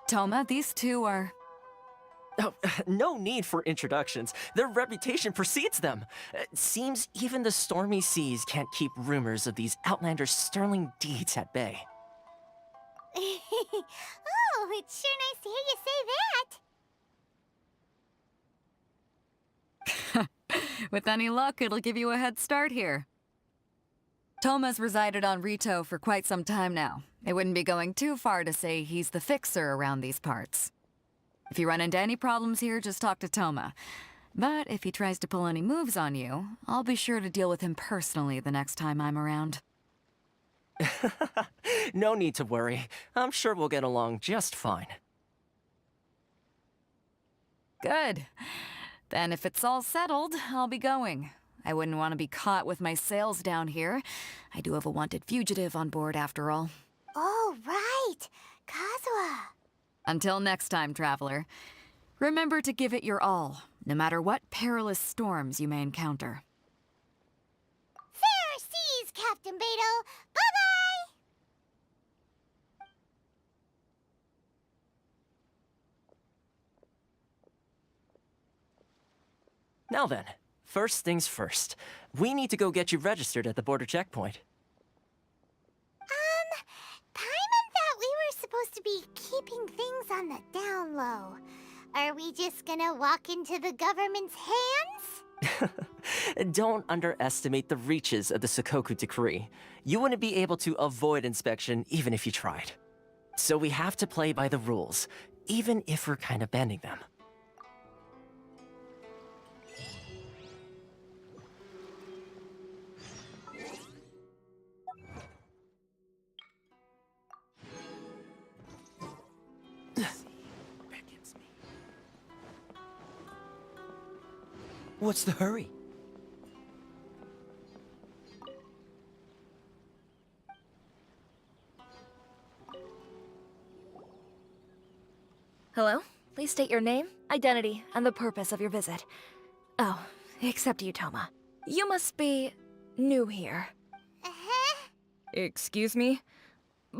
Toma, these two are... Oh, no need for introductions. Their reputation precedes them. Seems even the stormy seas can't keep rumors of these outlanders' sterling deeds at bay. Oh, it's sure nice to hear you say that. With any luck, it'll give you a head start here. Toma's resided on Rito for quite some time now. It wouldn't be going too far to say he's the fixer around these parts. If you run into any problems here, just talk to Toma. But if he tries to pull any moves on you, I'll be sure to deal with him personally the next time I'm around. No need to worry. I'm sure we'll get along just fine. Good. Then if it's all settled, I'll be going. I wouldn't want to be caught with my sails down here. I do have a wanted fugitive on board after all. Oh, right! Kazuha! Until next time, traveler. Remember to give it your all, no matter what perilous storms you may encounter. Fair seas, Captain Beidou! Bye-bye! Now then, first things first. We need to go get you registered at the border checkpoint. Paimon thought we were supposed to be keeping things on the down low. Are we just gonna walk into the government's hands? Don't underestimate the reaches of the Sakoku Decree. You wouldn't be able to avoid inspection even if you tried. So we have to play by the rules, even if we're kind of bending them. What's the hurry? Hello? Please state your name, identity, and the purpose of your visit. Oh, except you, Toma. You must be new here. Excuse me?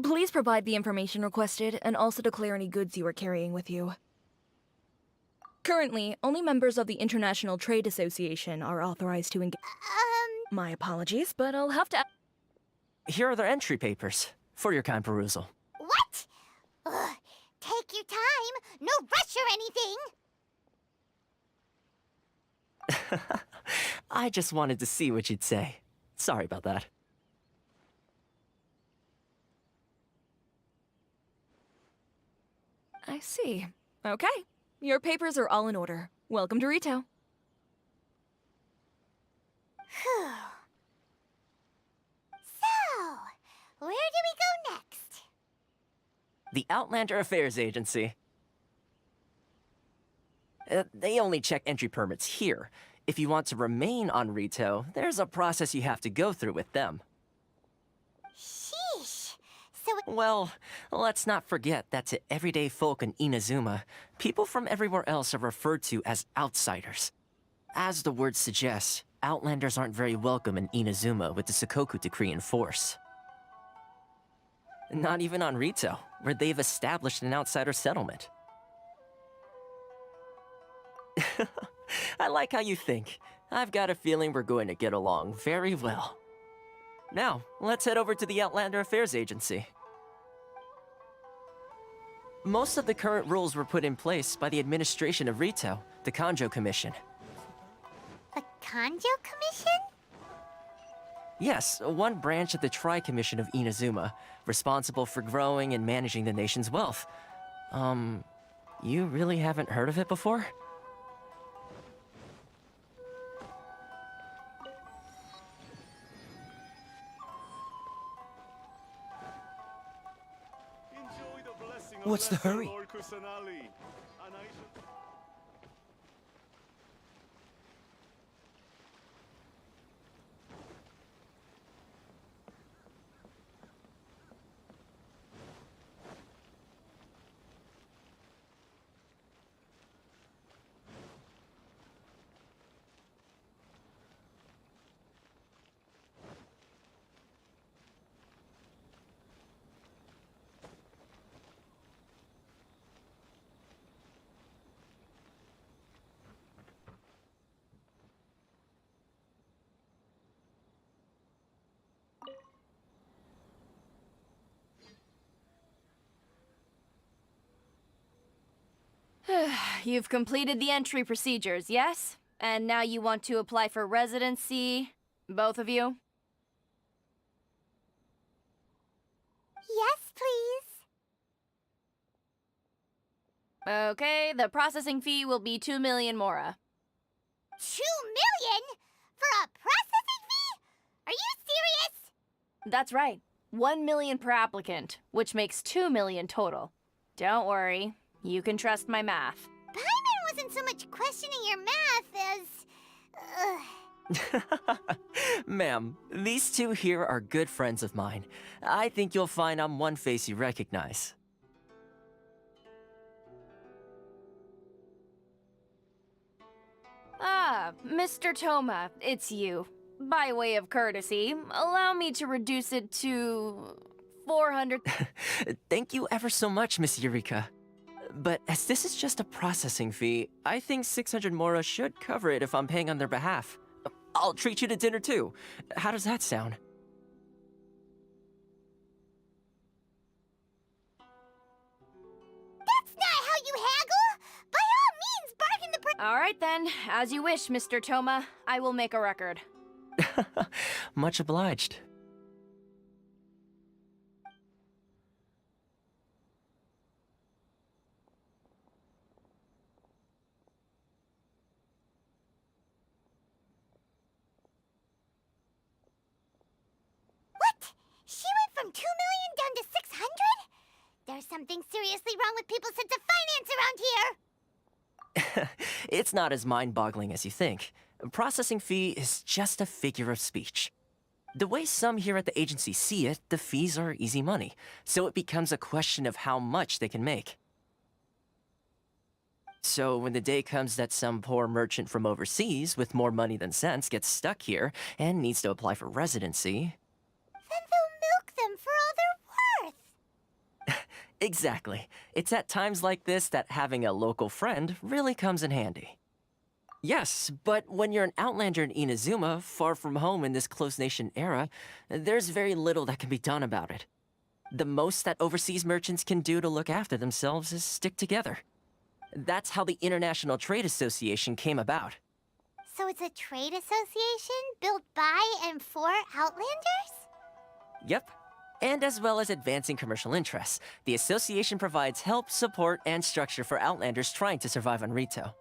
Please provide the information requested and also declare any goods you are carrying with you. Currently, only members of the International Trade Association are authorized to engage. My apologies, but I'll have to... Here are their entry papers, for your kind perusal. What? Ugh, take your time. No rush or anything. I just wanted to see what you'd say. Sorry about that. I see. Okay. Your papers are all in order. Welcome to Rito. Phew. So, where do we go next? The Outlander Affairs Agency. They only check entry permits here. If you want to remain on Rito, there's a process you have to go through with them. Sheesh. So Well, let's not forget that to everyday folk in Inazuma, people from everywhere else are referred to as outsiders. As the word suggests, Outlanders aren't very welcome in Inazuma with the Sakoku Decree in force. Not even on Rito, where they've established an outsider settlement. I like how you think. I've got a feeling we're going to get along very well. Now, let's head over to the Outlander Affairs Agency. Most of the current rules were put in place by the administration of Rito, the Kanjo Commission. the Kanjo Commission? Yes, one branch of the Tri-Commission of Inazuma, responsible for growing and managing the nation's wealth. You really haven't heard of it before? What's the hurry? You've completed the entry procedures, yes? And now you want to apply for residency, both of you? Yes, please. Okay, the processing fee will be 2 million mora. 2 million? For a processing fee? Are you serious? That's right. 1 million per applicant, which makes 2 million total. Don't worry, you can trust my math. Paimon wasn't so much questioning your math as... Ma'am, these two here are good friends of mine. I think you'll find I'm one face you recognize. Ah, Mr. Toma, it's you. By way of courtesy, allow me to reduce it to 400. Thank you ever so much, Miss Eureka. But as this is just a processing fee, I think 600 mora should cover it if I'm paying on their behalf. I'll treat you to dinner too. How does that sound? That's not how you haggle! By all means, bargain the price. All right then, as you wish, Mr. Toma. I will make a record. Much obliged. What? She went from 2 million down to 600? There's something seriously wrong with people's sense of finance around here! It's not as mind-boggling as you think. Processing fee is just a figure of speech. The way some here at the agency see it, the fees are easy money, so it becomes a question of how much they can make. So when the day comes that some poor merchant from overseas with more money than sense gets stuck here and needs to apply for residency... Then they'll milk them for all they're worth! Exactly. It's at times like this that having a local friend really comes in handy. Yes, but when you're an outlander in Inazuma, far from home in this close nation era, there's very little that can be done about it. The most that overseas merchants can do to look after themselves is stick together. That's how the International Trade Association came about. So it's a trade association built by and for Outlanders? Yep. And as well as advancing commercial interests, the association provides help, support, and structure for Outlanders trying to survive on Rito.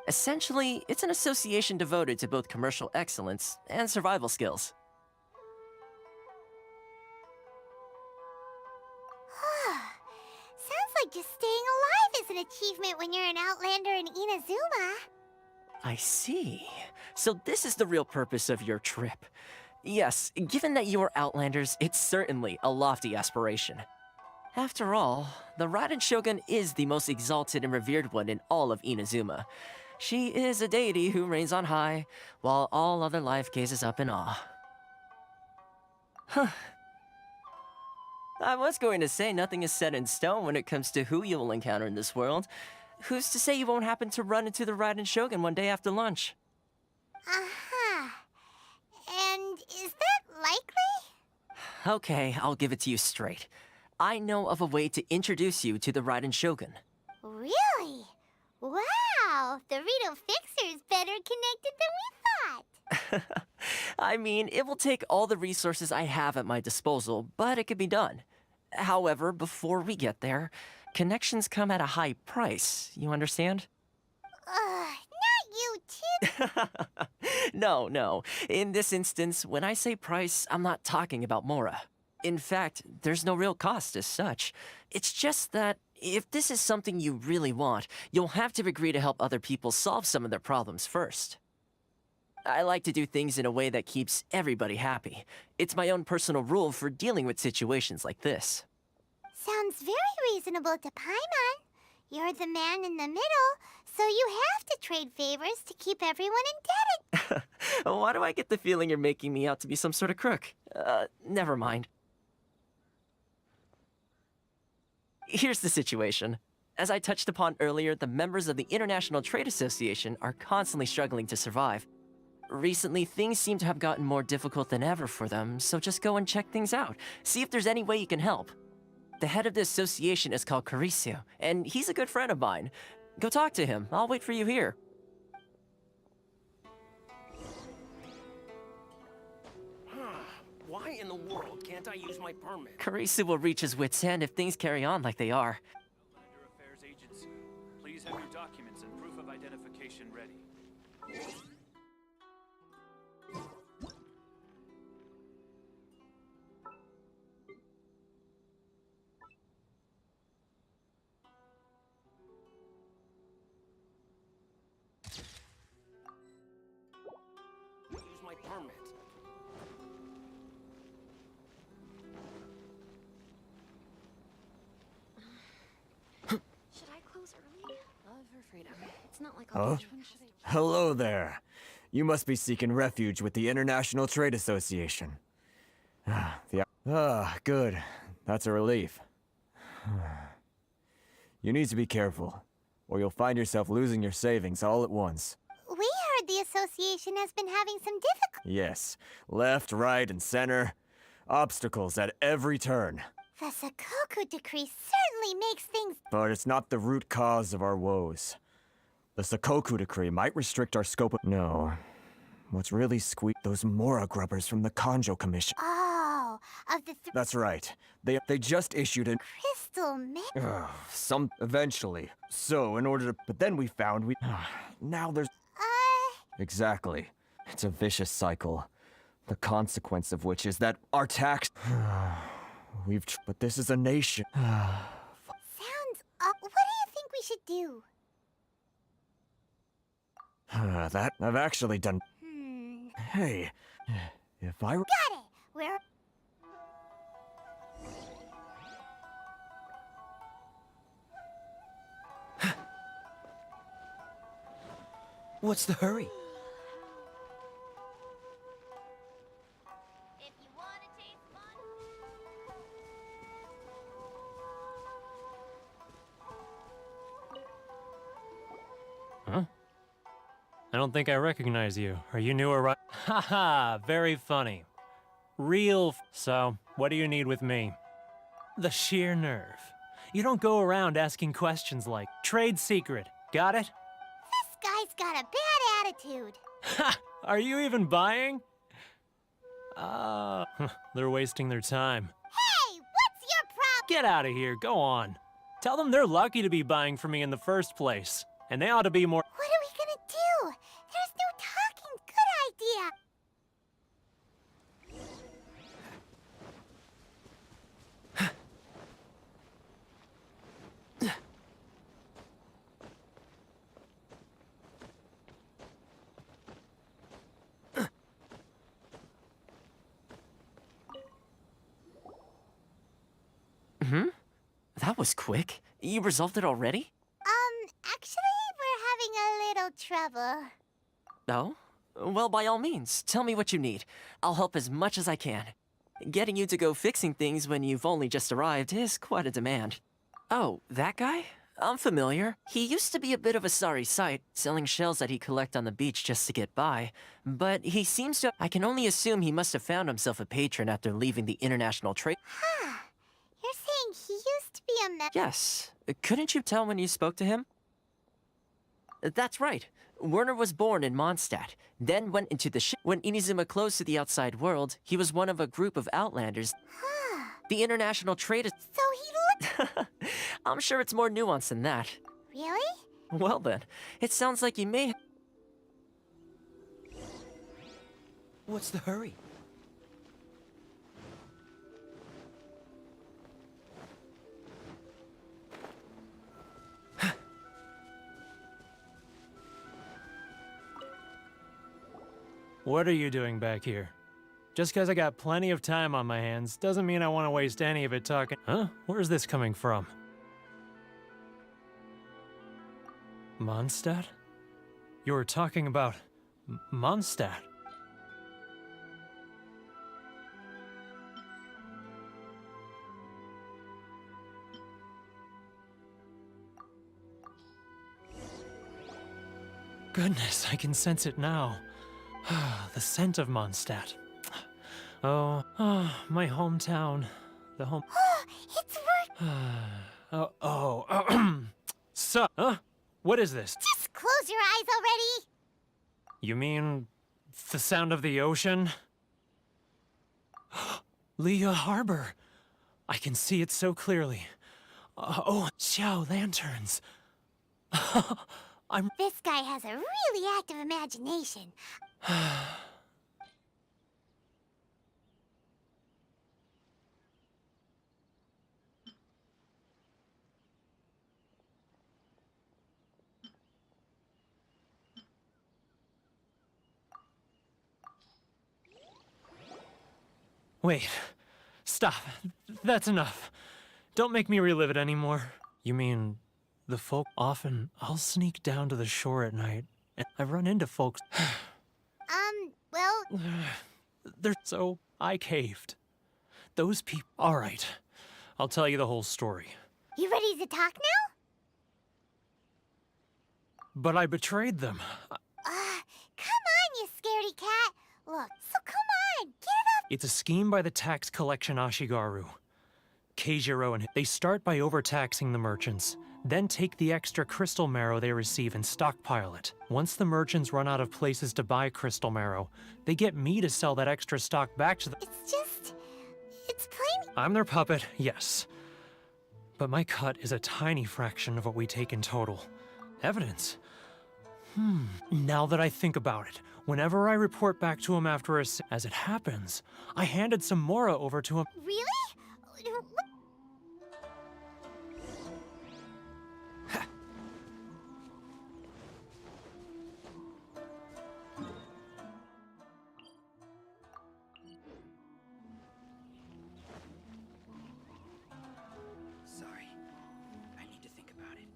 Essentially, it's an association devoted to both commercial excellence and survival skills. Sounds like just staying alive is an achievement when you're an Outlander in Inazuma. I see. So this is the real purpose of your trip. Yes, given that you are Outlanders, it's certainly a lofty aspiration. After all, the Raiden Shogun is the most exalted and revered one in all of Inazuma. She is a deity who reigns on high, while all other life gazes up in awe. Huh. I was going to say nothing is set in stone when it comes to who you will encounter in this world. Who's to say you won't happen to run into the Raiden Shogun one day after lunch? Uh-huh. And is that likely? Okay, I'll give it to you straight. I know of a way to introduce you to the Raiden Shogun. Really? Wow! The Rito Fixer's better connected than we thought! I mean, it will take all the resources I have at my disposal, but it could be done. However, before we get there, connections come at a high price, you understand? Not you, Tid! No. In this instance, when I say price, I'm not talking about Mora. In fact, there's no real cost as such. It's just that if this is something you really want, you'll have to agree to help other people solve some of their problems first. I like to do things in a way that keeps everybody happy. It's my own personal rule for dealing with situations like this. Sounds very reasonable to Paimon. You're the man in the middle, so you have to trade favors to keep everyone indebted. Why do I get the feeling you're making me out to be some sort of crook? Never mind. Here's the situation. As I touched upon earlier, the members of the International Trade Association are constantly struggling to survive. Recently, things seem to have gotten more difficult than ever for them, so just go and check things out. See if there's any way you can help. The head of the association is called Caricio, and he's a good friend of mine. Go talk to him. I'll wait for you here. Why in the world can't I use my permit? Caricio will reach his wits' end if things carry on like they are. Outlander Affairs Agency. Please have your documents and proof of identification ready. Use my permit. Should I close early? Love her freedom. It's not like Huh? Hello there. You must be seeking refuge with the International Trade Association. Good. That's a relief. You need to be careful, or you'll find yourself losing your savings all at once. We heard the association has been having some difficulty. Yes, left, right, and center. Obstacles at every turn. The Sakoku decree certainly makes things... But it's not the root cause of our woes. The Sakoku decree might restrict our scope of... No. What's really those Mora grubbers from the Kanjo Commission. Oh, of the... That's right. They just issued an... Crystal man... Eventually. So, in order to... But then we found now there's... Exactly. It's a vicious cycle. The consequence of which is that our tax... But this is a nation. Sounds... what do you think we should do? That I've actually done... Hey, if I... Got it! Where... What's the hurry? Huh? I don't think I recognize you. Are you new or right? Haha, very funny. So, what do you need with me? The sheer nerve. You don't go around asking questions like, trade secret, got it? This guy's got a bad attitude. Ha! Are you even buying? They're wasting their time. Hey, what's your problem? Get out of here, go on. Tell them they're lucky to be buying from me in the first place. And they ought to be more— What are we gonna do? There's no talking. Good idea. That was quick. You resolved it already? Actually, we're having a little trouble. Oh? Well, by all means, tell me what you need. I'll help as much as I can. Getting you to go fixing things when you've only just arrived is quite a demand. Oh, that guy? I'm familiar. He used to be a bit of a sorry sight, selling shells that he collect on the beach just to get by. But he seems to— I can only assume he must have found himself a patron after leaving the international trade— Huh. You're saying he used to be a Yes. Couldn't you tell when you spoke to him? That's right. Werner was born in Mondstadt, then went into the ship. When Inazuma closed to the outside world, he was one of a group of outlanders. The international trade is— So he looked— I'm sure it's more nuanced than that. Really? Well then, it sounds like you may— What's the hurry? What are you doing back here? Just because I got plenty of time on my hands doesn't mean I want to waste any of it talking— Huh? Where's this coming from? Mondstadt? You were talking about Mondstadt. Goodness, I can sense it now. The scent of Mondstadt. Oh, my hometown. The home— It's work. So, what is this? Just close your eyes already. You mean the sound of the ocean? Leah Harbor. I can see it so clearly. Xiao lanterns. This guy has a really active imagination. Wait. Stop. That's enough. Don't make me relive it anymore. You mean the folk— Often, I'll sneak down to the shore at night, and I run into folks. Well— So I caved. Those people— All right. I'll tell you the whole story. You ready to talk now? But I betrayed them. Come on, you scaredy cat. Look, so come on, get up. It's a scheme by the tax collection Ashigaru. Keijiro and— They start by overtaxing the merchants, then take the extra crystal marrow they receive and stockpile it. Once the merchants run out of places to buy crystal marrow, they get me to sell that extra stock back to them. It's plain— I'm their puppet, yes. But my cut is a tiny fraction of what we take in total. Evidence. Now that I think about it, whenever I report back to him after as it happens, I handed some Mora over to him. Really? Sorry. I need to think about it.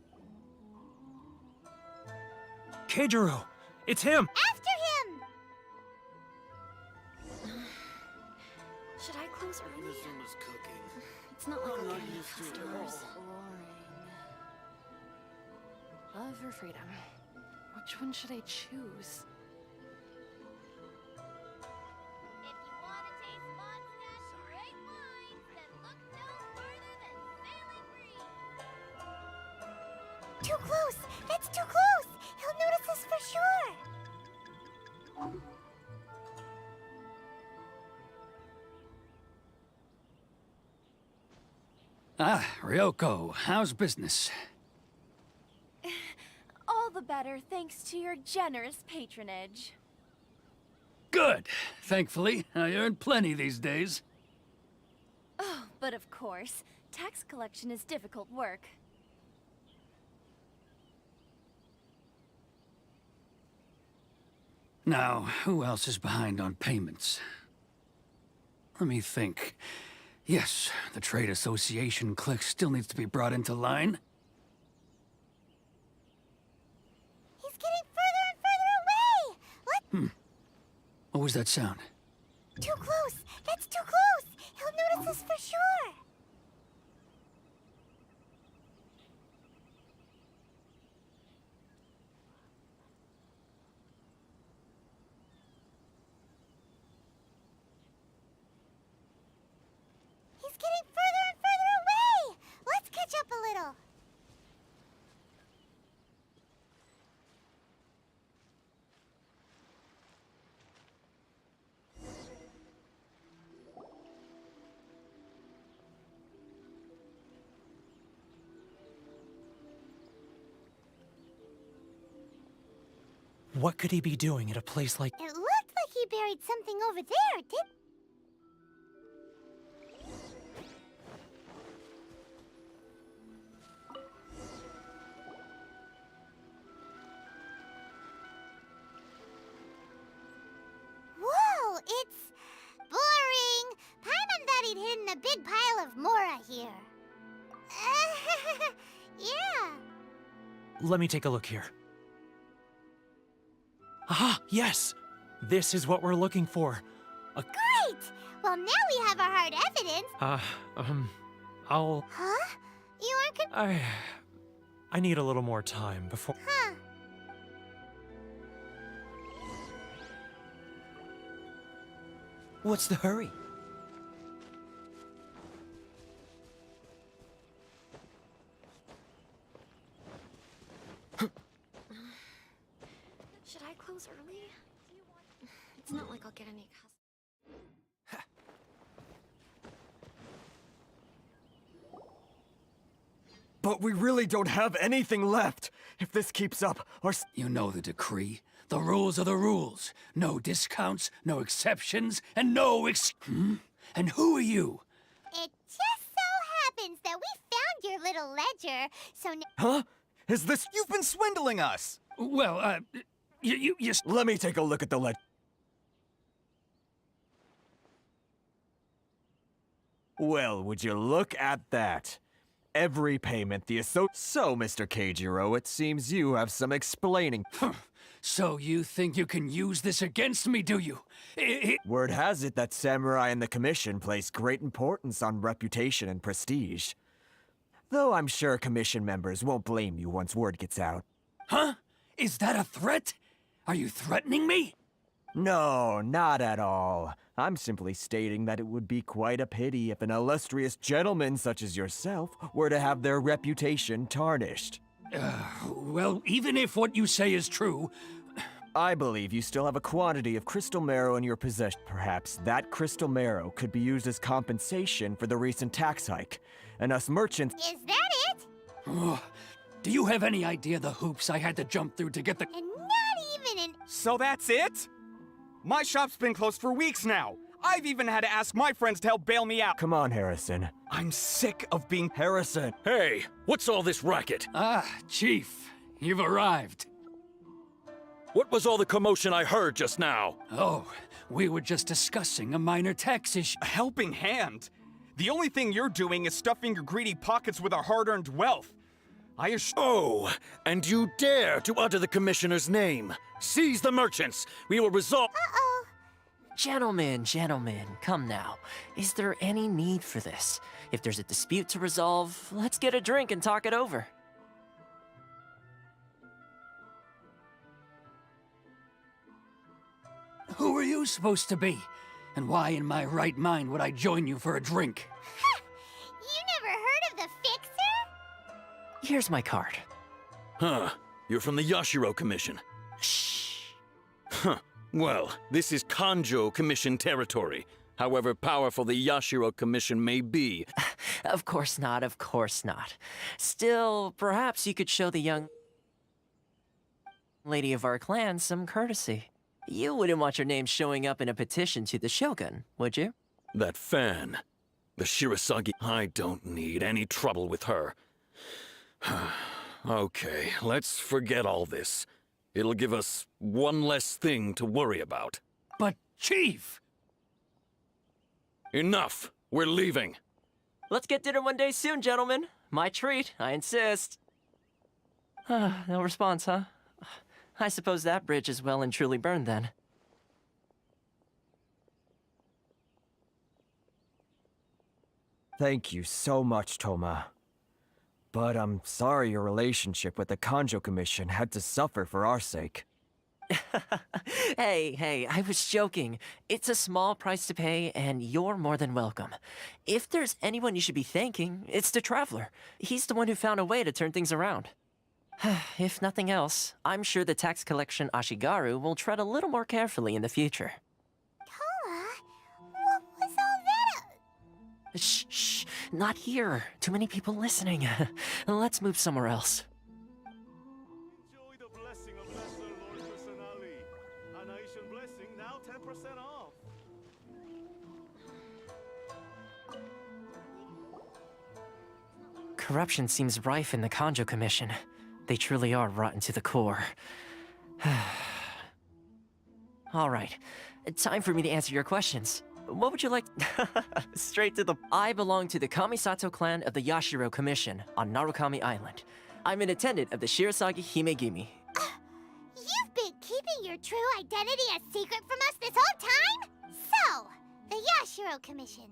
Keijiro! It's him! After him! Should I close early? Inazuma's cooking. It's not like I'm I'll not get any used to it at customers. all. Boring. Love or freedom? Which one should I choose? Too close! That's too close! He'll notice us for sure! Ah, Ryoko, how's business? All the better thanks to your generous patronage. Good. Thankfully, I earn plenty these days. Oh, but of course, tax collection is difficult work. Now, who else is behind on payments? Let me think. Yes, the Trade Association clique still needs to be brought into line. He's getting further and further away! What? What was that sound? Too close! That's too close! He'll notice us for sure! He's getting further and further away! Let's catch up a little. What could he be doing at a place like... It looked like he buried something over there, didn't... Whoa, it's boring. Paimon thought he'd hidden a big pile of Mora here. Yeah. Let me take a look here. Ah, yes! This is what we're looking for. Great! Well, now we have our hard evidence. I'll... Huh? You aren't I need a little more time before... Huh. What's the hurry? Should I close early? It's not like I'll get any customers. But we really don't have anything left. If this keeps up, You know the decree. The rules are the rules. No discounts, no exceptions, and no And who are you? It just so happens that we found your little ledger, so Huh? Is this... You've been swindling us! Well, you Let me take a look at the ledger. Well, would you look at that? Every payment the So, Mr. Keijiro, it seems you have some explaining. So you think you can use this against me, do you? Word has it that Samurai and the Commission place great importance on reputation and prestige. Though I'm sure Commission members won't blame you once word gets out. Huh? Is that a threat? Are you threatening me? No, not at all. I'm simply stating that it would be quite a pity if an illustrious gentleman such as yourself were to have their reputation tarnished. Well, even if what you say is true... I believe you still have a quantity of crystal marrow in your possession. Perhaps that crystal marrow could be used as compensation for the recent tax hike, and us merchants... Is that it? Oh, do you have any idea the hoops I had to jump through to get the... And not even an... So that's it? My shop's been closed for weeks now. I've even had to ask my friends to help bail me out. Come on, Harrison. I'm sick of being... Harrison! Hey, what's all this racket? Ah, Chief, you've arrived. What was all the commotion I heard just now? Oh, we were just discussing a minor tax issue. A helping hand? The only thing you're doing is stuffing your greedy pockets with our hard-earned wealth. Oh, and you dare to utter the Commissioner's name. Seize the merchants. We will resolve... Uh-oh. Gentlemen, come now. Is there any need for this? If there's a dispute to resolve, let's get a drink and talk it over. Who are you supposed to be? And why in my right mind would I join you for a drink? You never heard of the Fixer? Here's my card. Huh. You're from the Yashiro Commission. Shh. Huh. Well, this is Kanjo Commission territory. However powerful the Yashiro Commission may be. Of course not, of course not. Still, perhaps you could show the young lady of our clan some courtesy. You wouldn't want your name showing up in a petition to the Shogun, would you? That fan. The Shirasagi. I don't need any trouble with her. Okay, let's forget all this. It'll give us one less thing to worry about. But, Chief! Enough! We're leaving. Let's get dinner one day soon, gentlemen. My treat, I insist. No response, huh? I suppose that bridge is well and truly burned then. Thank you so much, Toma. But I'm sorry your relationship with the Kanjo Commission had to suffer for our sake. Hey, I was joking. It's a small price to pay, and you're more than welcome. If there's anyone you should be thanking, it's the Traveler. He's the one who found a way to turn things around. If nothing else, I'm sure the tax collection Ashigaru will tread a little more carefully in the future. Toma? What was all that? Shh, not here. Too many people listening. Let's move somewhere else. Enjoy the blessing of Master Lord Kusanali. A nation blessing, now 10% off. Corruption seems rife in the Kanjo Commission. They truly are rotten to the core. All right, time for me to answer your questions. What would you like? Straight to the... I belong to the Kamisato clan of the Yashiro Commission on Narukami Island. I'm an attendant of the Shirasagi Himegimi. You've been keeping your true identity a secret from us this whole time? So, the Yashiro Commission.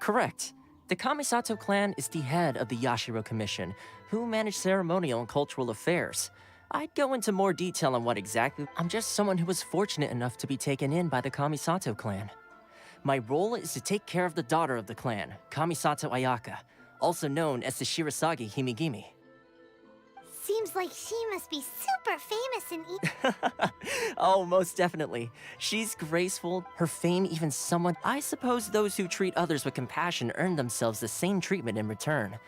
Correct. The Kamisato clan is the head of the Yashiro Commission, who manage ceremonial and cultural affairs. I'd go into more detail on what exactly... I'm just someone who was fortunate enough to be taken in by the Kamisato clan. My role is to take care of the daughter of the clan, Kamisato Ayaka, also known as the Shirasagi Himegimi. Seems like she must be super famous in Oh, most definitely. She's graceful, her fame even somewhat... I suppose those who treat others with compassion earn themselves the same treatment in return.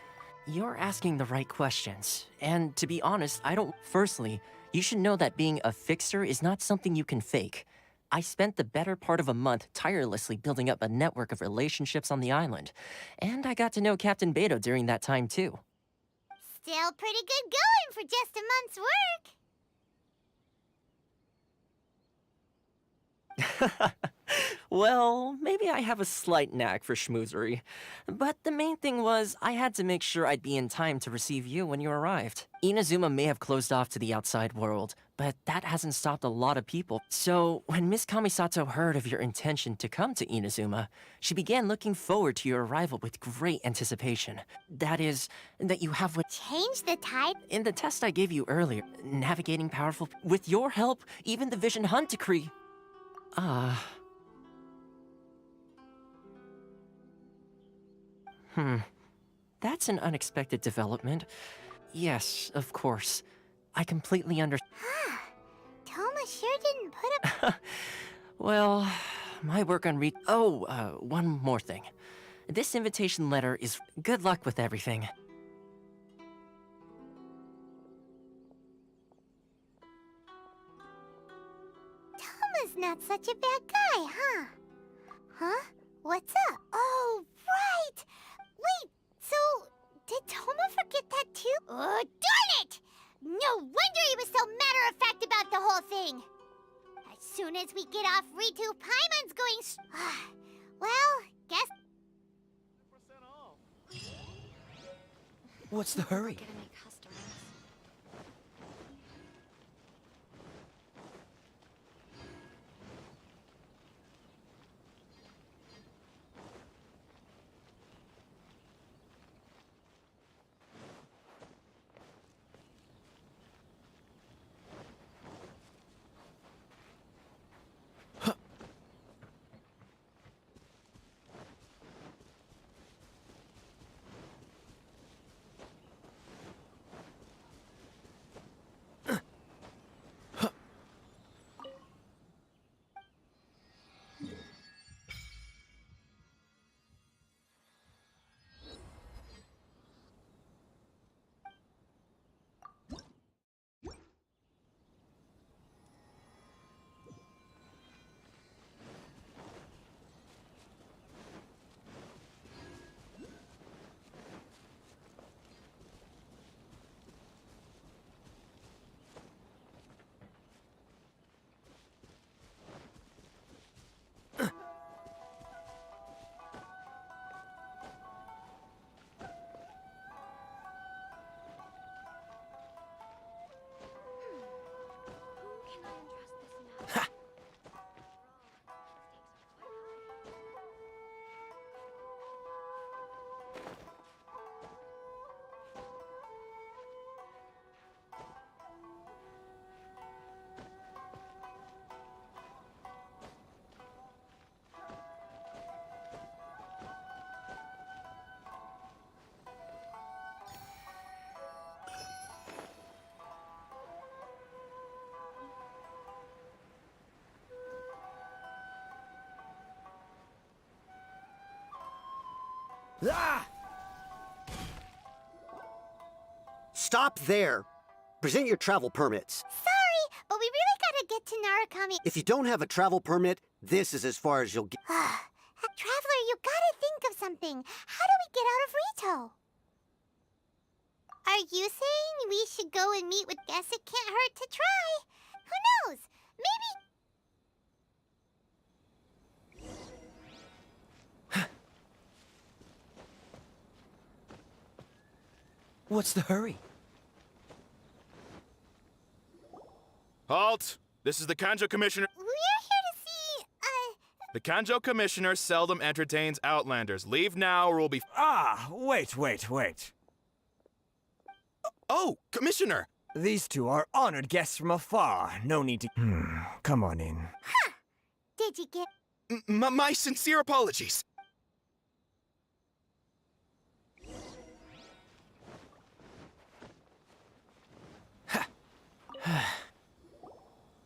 You're asking the right questions, and to be honest, I don't... Firstly, you should know that being a fixer is not something you can fake. I spent the better part of a month tirelessly building up a network of relationships on the island, and I got to know Captain Beto during that time too. Still pretty good going for just a month's work. Well, maybe I have a slight knack for schmoozery. But the main thing was, I had to make sure I'd be in time to receive you when you arrived. Inazuma may have closed off to the outside world, but that hasn't stopped a lot of people. So, when Miss Kamisato heard of your intention to come to Inazuma, she began looking forward to your arrival with great anticipation. That is, that you have what... Change the tide? In the test I gave you earlier, navigating powerful... With your help, even the Vision Hunt Decree... That's an unexpected development. Yes, of course. I completely understand. Toma sure didn't put up... Well, my work on one more thing. This invitation letter is... Good luck with everything. Toma's not such a bad guy, huh? Huh? What's up? Oh, right! Wait, so did Toma forget that too? Oh, darn it! No wonder he was so matter-of-fact about the whole thing. As soon as we get off Ritu, Paimon's going well, guess... What's the hurry? Get any customers. Ah! Stop there. Present your travel permits. Sorry, but we really gotta get to Narukami. If you don't have a travel permit, this is as far as you'll get. Traveler, you gotta think of something. How do we get out of Rito? Are you saying we should go and meet with Guess It Can't Hurt to try? Who knows? Maybe... What's the hurry? Halt! This is the Kanjo Commissioner. We're here to see, The Kanjo Commissioner seldom entertains Outlanders. Leave now or we'll be... Ah, wait. Oh, Commissioner! These two are honored guests from afar. No need to... come on in. Did you get... My sincere apologies.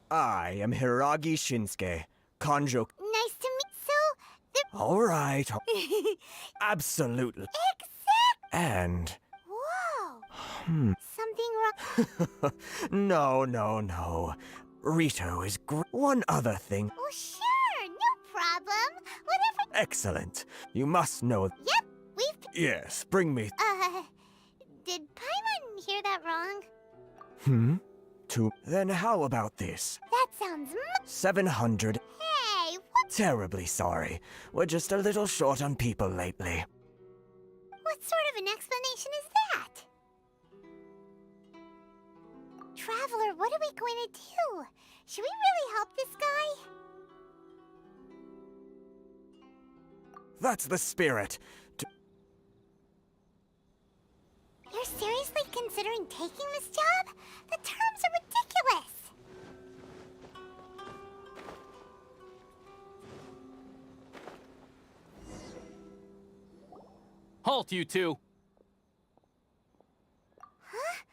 I am Hiragi Shinsuke, Kanjo... Nice to meet... So... Alright. Absolutely. And... Whoa! Something wrong... No. Rito is one other thing. Oh, sure! No problem! Whatever... Excellent. You must know... Yep, we've... Yes, bring me... Did Paimon hear that wrong? Then how about this? That sounds 700... Hey, what... Terribly sorry. We're just a little short on people lately. What sort of an explanation is that? Traveler, what are we going to do? Should we really help this guy? That's the spirit. You're seriously considering taking this job? The terms are ridiculous! Halt, you two! Huh?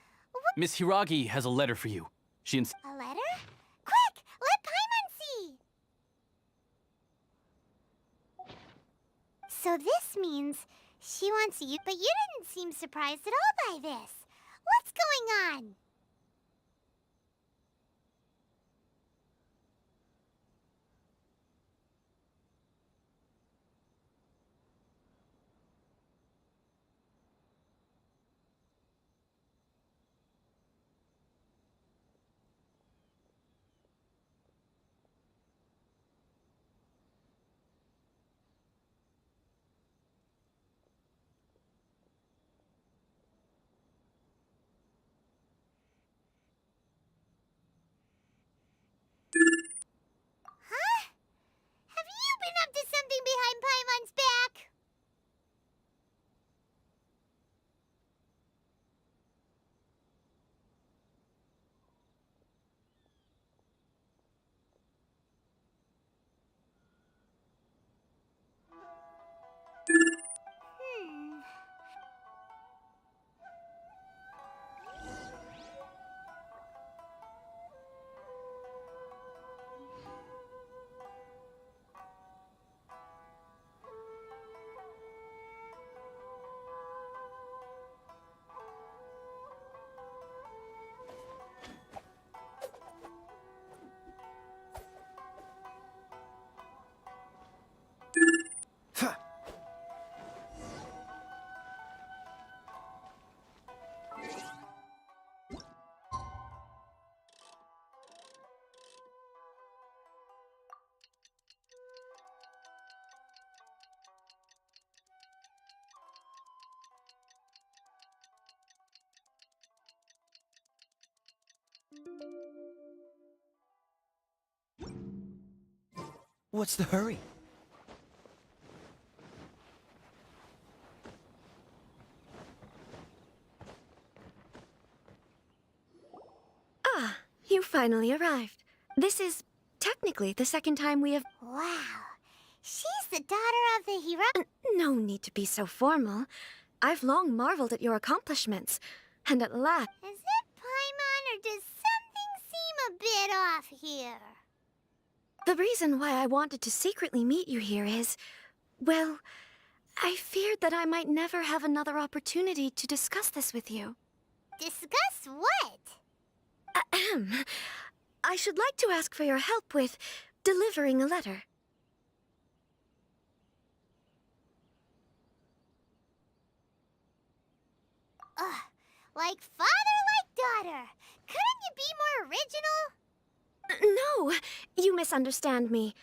Miss Hiragi has a letter for you. A letter? Quick! Let Paimon see! So this means she wants you, but you didn't seem surprised at all by this. What's going on? Huh? Have you been up to something behind Paimon's back? What's the hurry? Ah, you finally arrived. This is technically the second time we have... Wow. She's the daughter of the hero... No need to be so formal. I've long marveled at your accomplishments. And at last... Is it Paimon, or does something seem a bit off here? The reason why I wanted to secretly meet you here is... Well, I feared that I might never have another opportunity to discuss this with you. Discuss what? Ahem. I should like to ask for your help with delivering a letter. Ugh, like father, like daughter. Couldn't you be more original? No, you misunderstand me.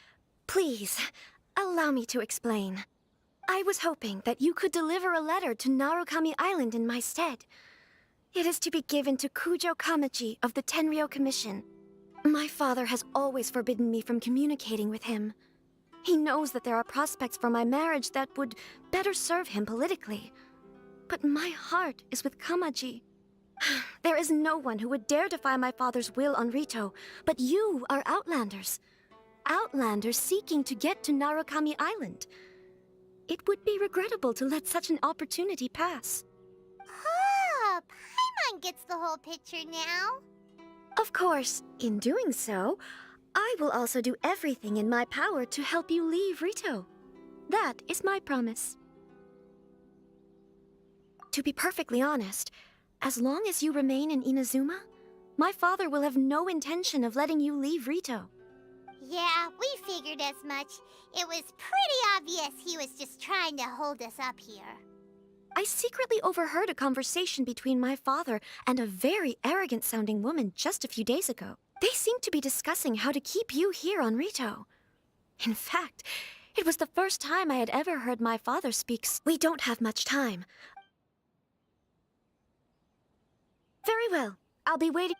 Please, allow me to explain. I was hoping that you could deliver a letter to Narukami Island in my stead. It is to be given to Kujo Kamachi of the Tenryou Commission. My father has always forbidden me from communicating with him. He knows that there are prospects for my marriage that would better serve him politically. But my heart is with Kamaji. There is no one who would dare defy my father's will on Rito, but you are Outlanders. Outlanders seeking to get to Narukami Island. It would be regrettable to let such an opportunity pass. Oh, Paimon gets the whole picture now. Of course, in doing so, I will also do everything in my power to help you leave Rito. That is my promise. To be perfectly honest, as long as you remain in Inazuma, my father will have no intention of letting you leave Rito. Yeah, we figured as much. It was pretty obvious he was just trying to hold us up here. I secretly overheard a conversation between my father and a very arrogant-sounding woman just a few days ago. They seemed to be discussing how to keep you here on Rito. In fact, it was the first time I had ever heard my father speak. We don't have much time. Very well. I'll be waiting.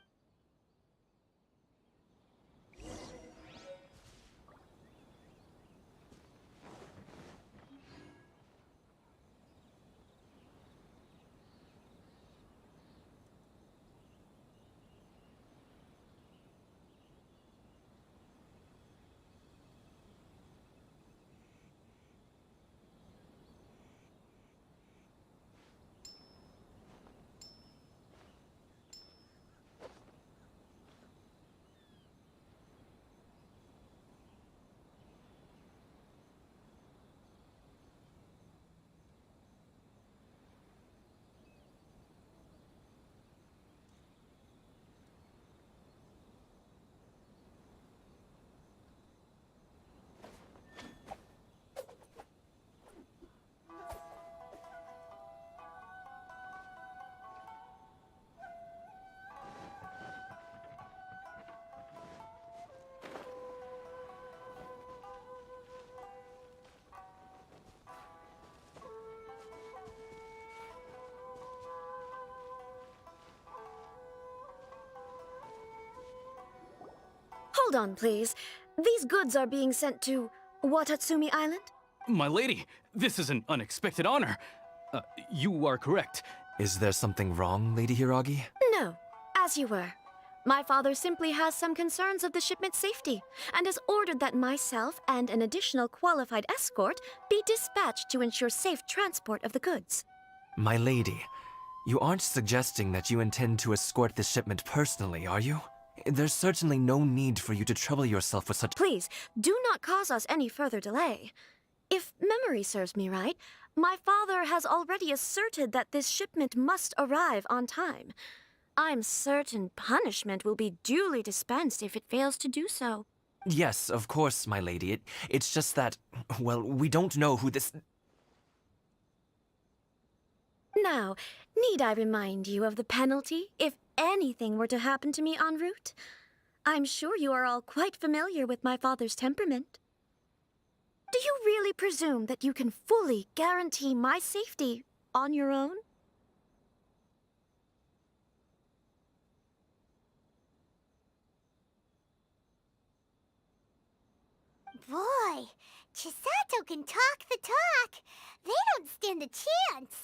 Hold on, please. These goods are being sent to Watatsumi Island? My lady, this is an unexpected honor. You are correct. Is there something wrong, Lady Hiragi? No, as you were. My father simply has some concerns of the shipment's safety, and has ordered that myself and an additional qualified escort be dispatched to ensure safe transport of the goods. My lady, you aren't suggesting that you intend to escort this shipment personally, are you? There's certainly no need for you to trouble yourself with such— Please, do not cause us any further delay. If memory serves me right, my father has already asserted that this shipment must arrive on time. I'm certain punishment will be duly dispensed if it fails to do so. Yes, of course, my lady. It's just that, well, we don't know who this— Now, need I remind you of the penalty if anything were to happen to me en route? I'm sure you are all quite familiar with my father's temperament. Do you really presume that you can fully guarantee my safety on your own? Boy, Chisato can talk the talk. They don't stand a chance.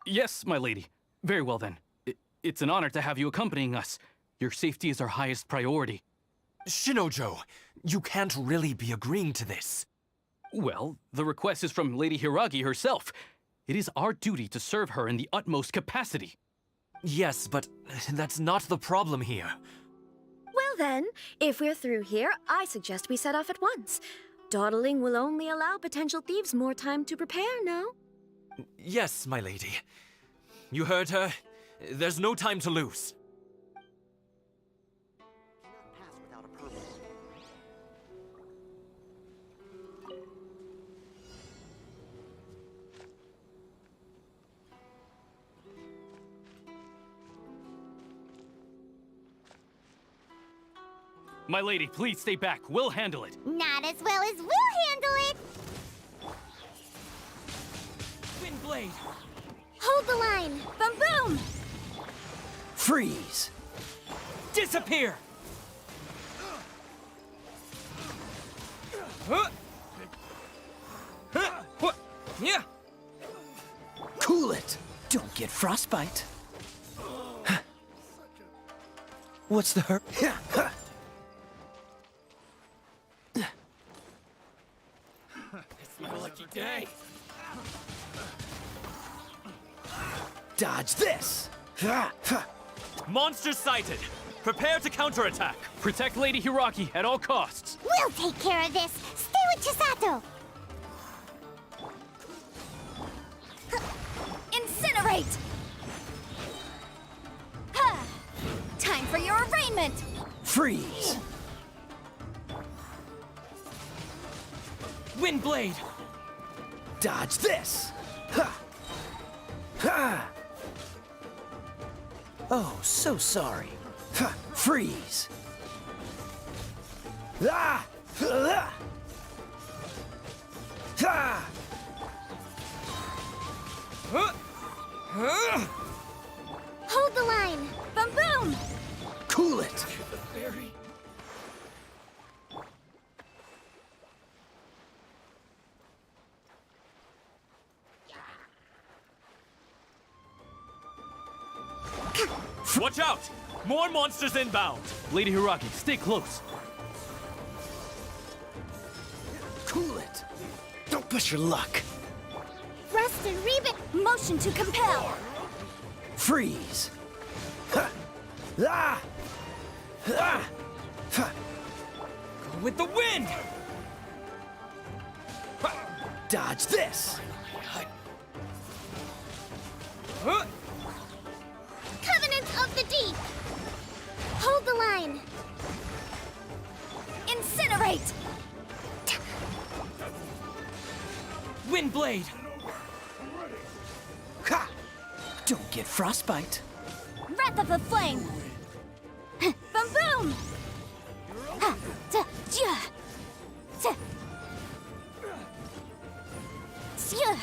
Yes, my lady. Very well then. It's an honor to have you accompanying us. Your safety is our highest priority. Shinojo, you can't really be agreeing to this. Well, the request is from Lady Hiragi herself. It is our duty to serve her in the utmost capacity. Yes, but that's not the problem here. Well, Well then, if we're through here, I suggest we set off at once. Dawdling will only allow potential thieves more time to prepare, no? Yes, my lady. You heard her. There's no time to lose. My lady, please stay back. We'll handle it. Not as well as we'll handle it! Windblade! Hold the line! Boom boom! Freeze! Disappear! Yeah. Cool it! Don't get frostbite. What's the hurt? It's my lucky day. Dodge this! Monsters sighted! Prepare to counterattack! Protect Lady Hiraki at all costs. We'll take care of this! Stay with Chisato! Incinerate! Ha! Time for your arraignment! Freeze! Windblade! Dodge this! Ha! Ha! Oh, so sorry. Ha! Freeze! Ah! Ah! Ah! Hold the line! Boom boom! Cool it! Watch out! More monsters inbound! Lady Hiraki, stay close. Cool it! Don't push your luck. Rust and Rebit! Motion to compel! Freeze! Ha! Ah! Ah! Ha! Go with the wind! Dodge this! Covenant of the Deep! Hold the line! Incinerate! Windblade! Ha! Don't get frostbite. Wrath of the Flame! Boom boom! Ha! Ta! Ja! Ta! Sya!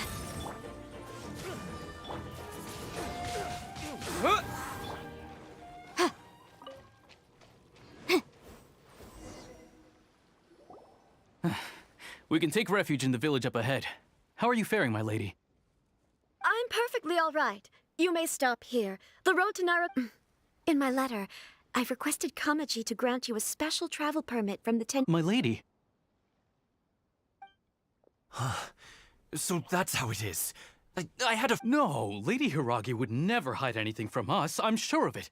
We can take refuge in the village up ahead. How are you faring, my lady? I'm perfectly all right. You may stop here. The road to Nara... In my letter, I've requested Kamaji to grant you a special travel permit from the My lady? So that's how it is. I had a... No, Lady Hiragi would never hide anything from us, I'm sure of it.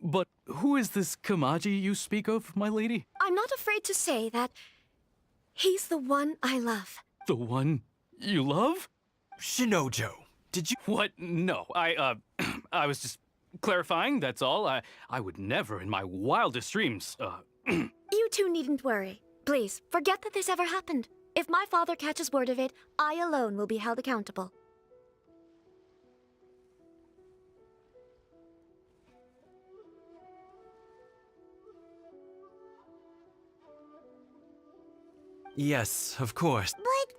But who is this Kamaji you speak of, my lady? I'm not afraid to say that he's the one I love. The one you love? Shinojo, did you... What? No, I was just clarifying, that's all. I would never in my wildest dreams, You two needn't worry. Please, forget that this ever happened. If my father catches word of it, I alone will be held accountable. Yes, of course. But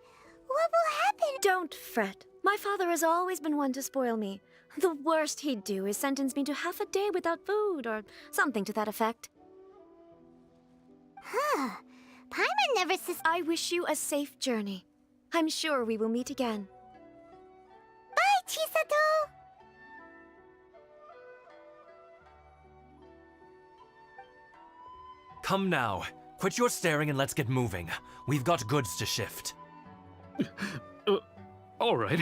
what will happen? Don't fret. My father has always been one to spoil me. The worst he'd do is sentence me to half a day without food, or something to that effect. Huh. Paimon never I wish you a safe journey. I'm sure we will meet again. Bye, Chisato! Come now. Quit your staring and let's get moving. We've got goods to shift. All right.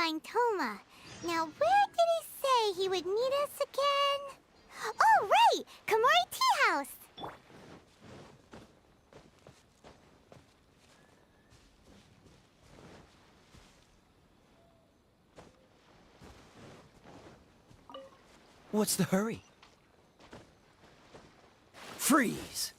find Toma. Now, where did he say he would meet us again? Oh, right! Komori Tea House! What's the hurry? Freeze!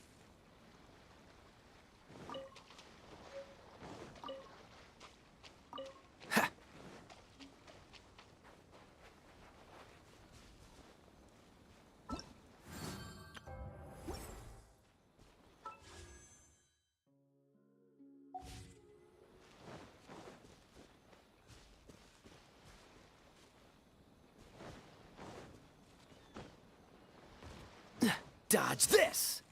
Dodge this!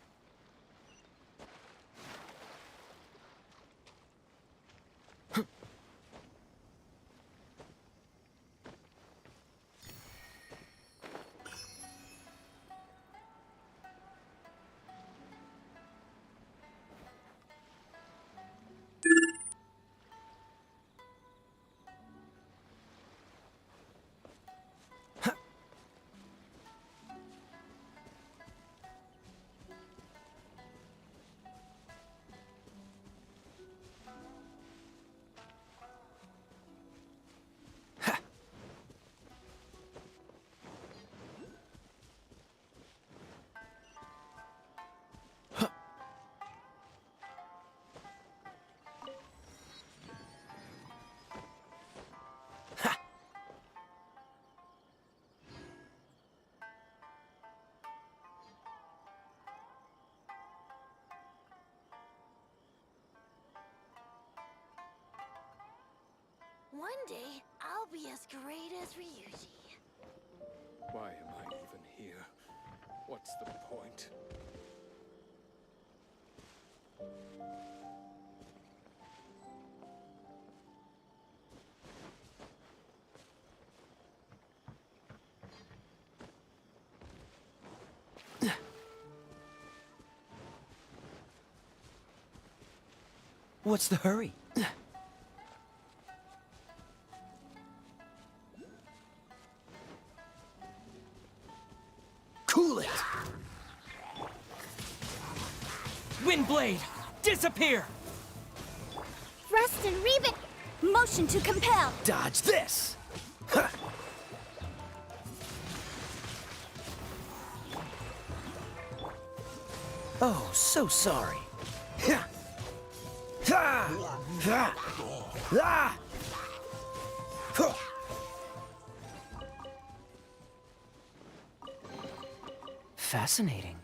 One day, I'll be as great as Ryuji. Why am I even here? What's the point? What's the hurry? Cool it! Windblade! Disappear! Thrust and reave it! Motion to compel! Dodge this! Huh. Oh, so sorry. Ha! Ha! Ha! Ah! Huh. Fascinating.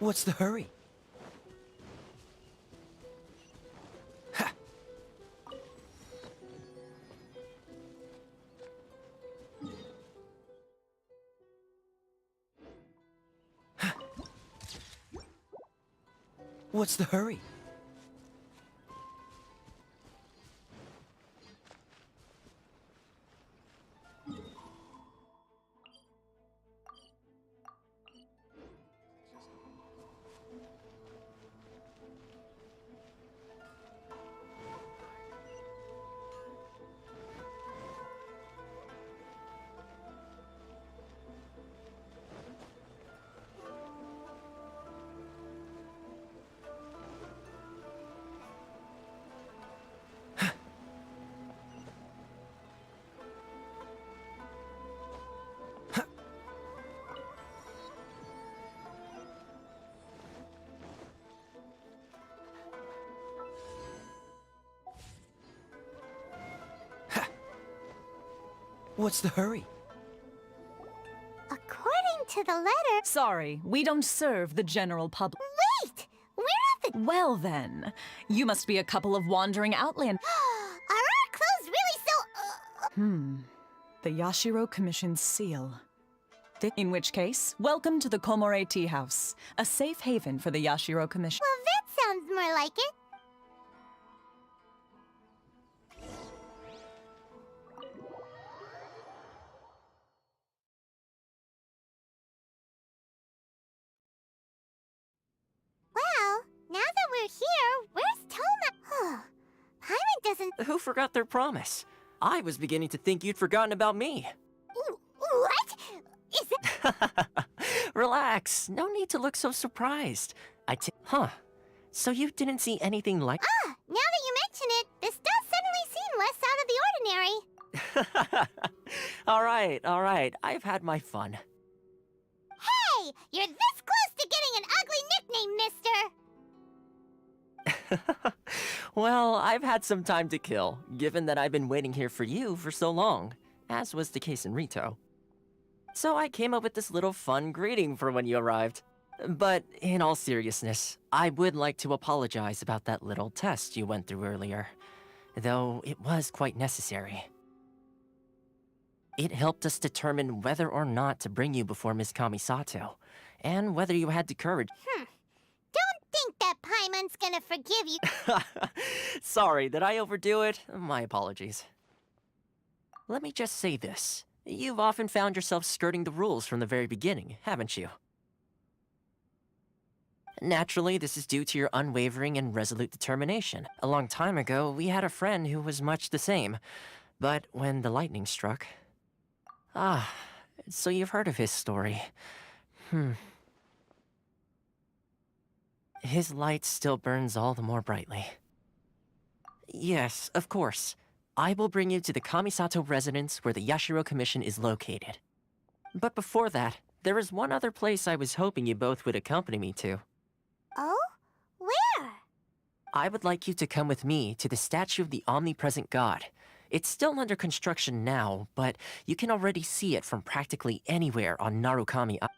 What's the hurry? Ha! Ha! What's the hurry? What's the hurry? According to the letter... Sorry, we don't serve the general public. Wait! We're at the... Well then, you must be a couple of wandering outland... Are our clothes really so... The Yashiro Commission's seal. In which case, welcome to the Komore Tea House, a safe haven for the Yashiro Commission. Well, that sounds more like it. Well, now that we're here, where's Toma? Paimon doesn't... Who forgot their promise? I was beginning to think you'd forgotten about me. What? Is it... Relax. No need to look so surprised. Huh. So you didn't see anything like... Now that you mention it, this does suddenly seem less out of the ordinary. All right. I've had my fun. Hey! You're this close to getting an ugly nickname, mister! Well, I've had some time to kill, given that I've been waiting here for you for so long, as was the case in Rito. So I came up with this little fun greeting for when you arrived. But in all seriousness, I would like to apologize about that little test you went through earlier, though it was quite necessary. It helped us determine whether or not to bring you before Ms. Kamisato, and whether you had the courage. Don't think that Paimon's gonna forgive you. Sorry, did I overdo it? My apologies. Let me just say this. You've often found yourself skirting the rules from the very beginning, haven't you? Naturally, this is due to your unwavering and resolute determination. A long time ago, we had a friend who was much the same. But when the lightning struck... so you've heard of his story. His light still burns all the more brightly. Yes, of course. I will bring you to the Kamisato residence where the Yashiro Commission is located. But before that, there is one other place I was hoping you both would accompany me to. Oh? Where? I would like you to come with me to the statue of the omnipresent god. It's still under construction now, but you can already see it from practically anywhere on Narukami Island.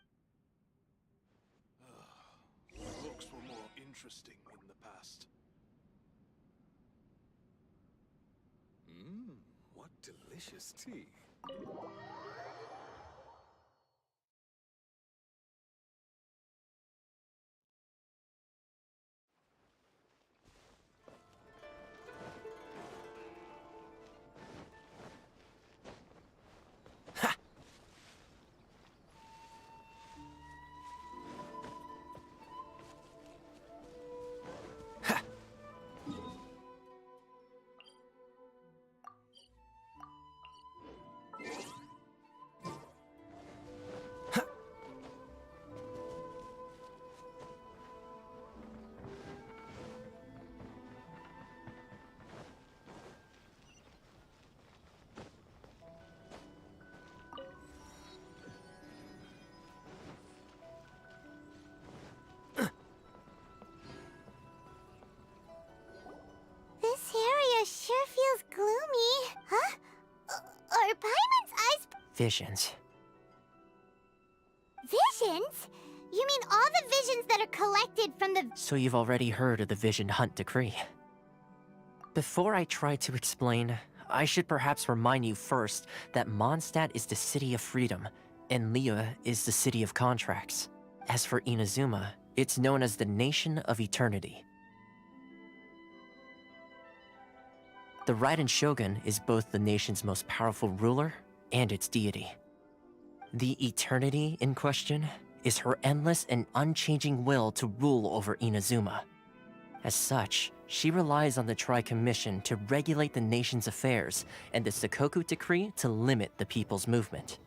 Looks were more interesting in the past. What delicious tea. This area sure feels gloomy. Huh? Are Paimon's eyes... Visions. Visions? You mean all the visions that are collected from the... So you've already heard of the Vision Hunt Decree. Before I try to explain, I should perhaps remind you first that Mondstadt is the city of freedom, and Liyue is the city of contracts. As for Inazuma, it's known as the Nation of Eternity. The Raiden Shogun is both the nation's most powerful ruler and its deity. The Eternity in question is her endless and unchanging will to rule over Inazuma. As such, she relies on the Tri-Commission to regulate the nation's affairs and the Sakoku Decree to limit the people's movement.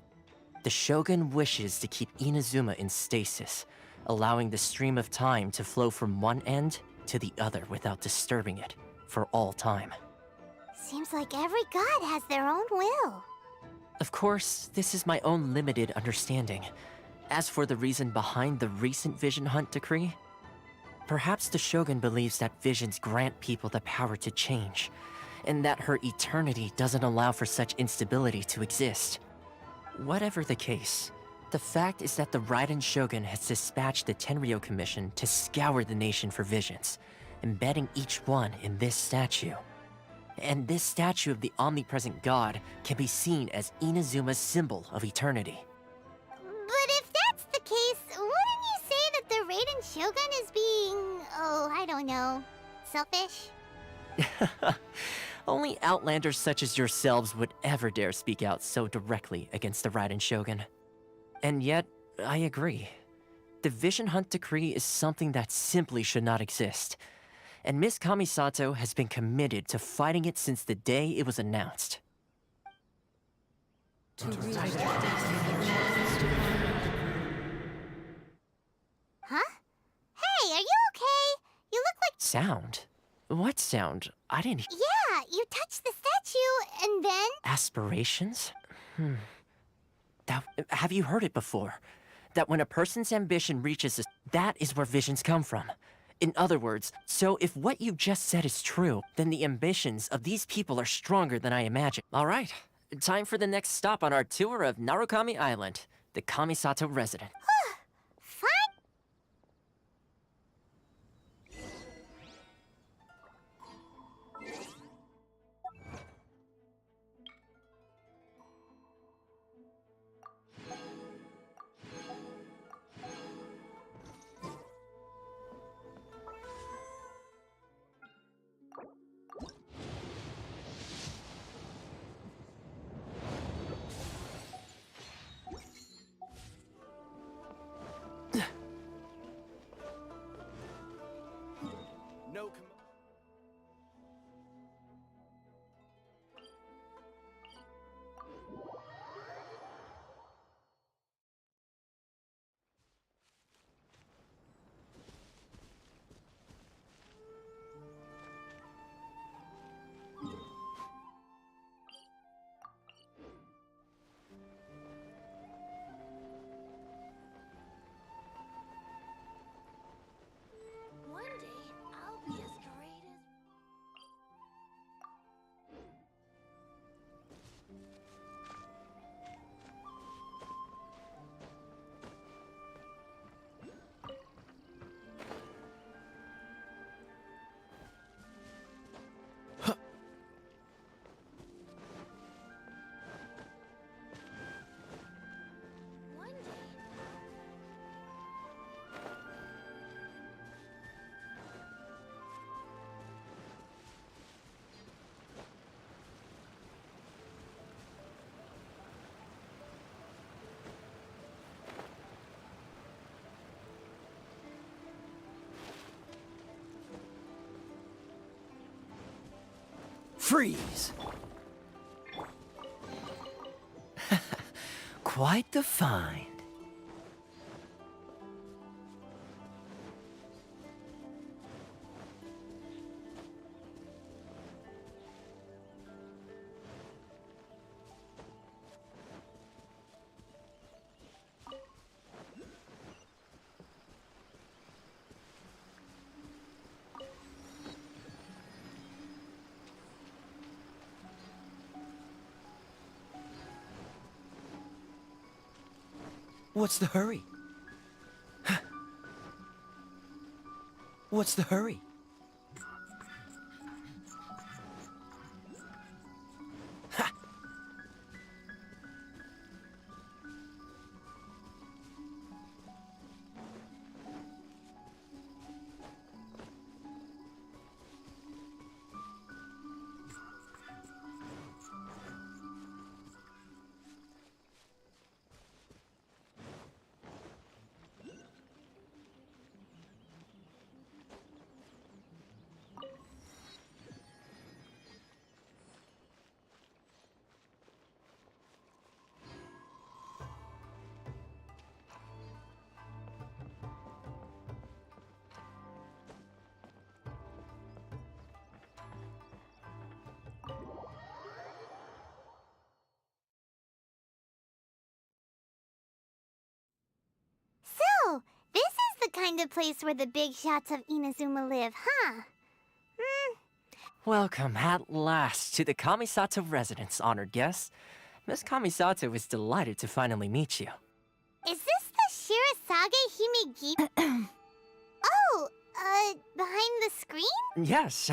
The Shogun wishes to keep Inazuma in stasis, allowing the stream of time to flow from one end to the other without disturbing it for all time. Seems like every god has their own will. Of course, this is my own limited understanding. As for the reason behind the recent Vision Hunt Decree, perhaps the Shogun believes that visions grant people the power to change, and that her eternity doesn't allow for such instability to exist. Whatever the case, the fact is that the Raiden Shogun has dispatched the Tenryo Commission to scour the nation for visions, embedding each one in this statue. And this statue of the omnipresent god can be seen as Inazuma's symbol of eternity. But if that's the case, wouldn't you say that the Raiden Shogun is being, oh, I don't know, selfish? Only outlanders such as yourselves would ever dare speak out so directly against the Raiden Shogun. And yet, I agree. The Vision Hunt Decree is something that simply should not exist. And Miss Kamisato has been committed to fighting it since the day it was announced. Huh? Hey, are you okay? You look like... Sound? What sound? I didn't... Yeah, you touched the statue, and then... Aspirations? Have you heard it before? That when a person's ambition reaches that is where visions come from. In other words, so if what you just said is true, then the ambitions of these people are stronger than I imagined. All right, time for the next stop on our tour of Narukami Island, the Kamisato resident. Fine. No One day, I'll be as great as... One day... Freeze! Quite the find. What's the hurry? What's the hurry? So, this is the kind of place where the big shots of Inazuma live, huh? Welcome at last to the Kamisato residence, honored guests. Miss Kamisato is delighted to finally meet you. Is this the Shirazage Himigi? Oh, behind the screen? Yes.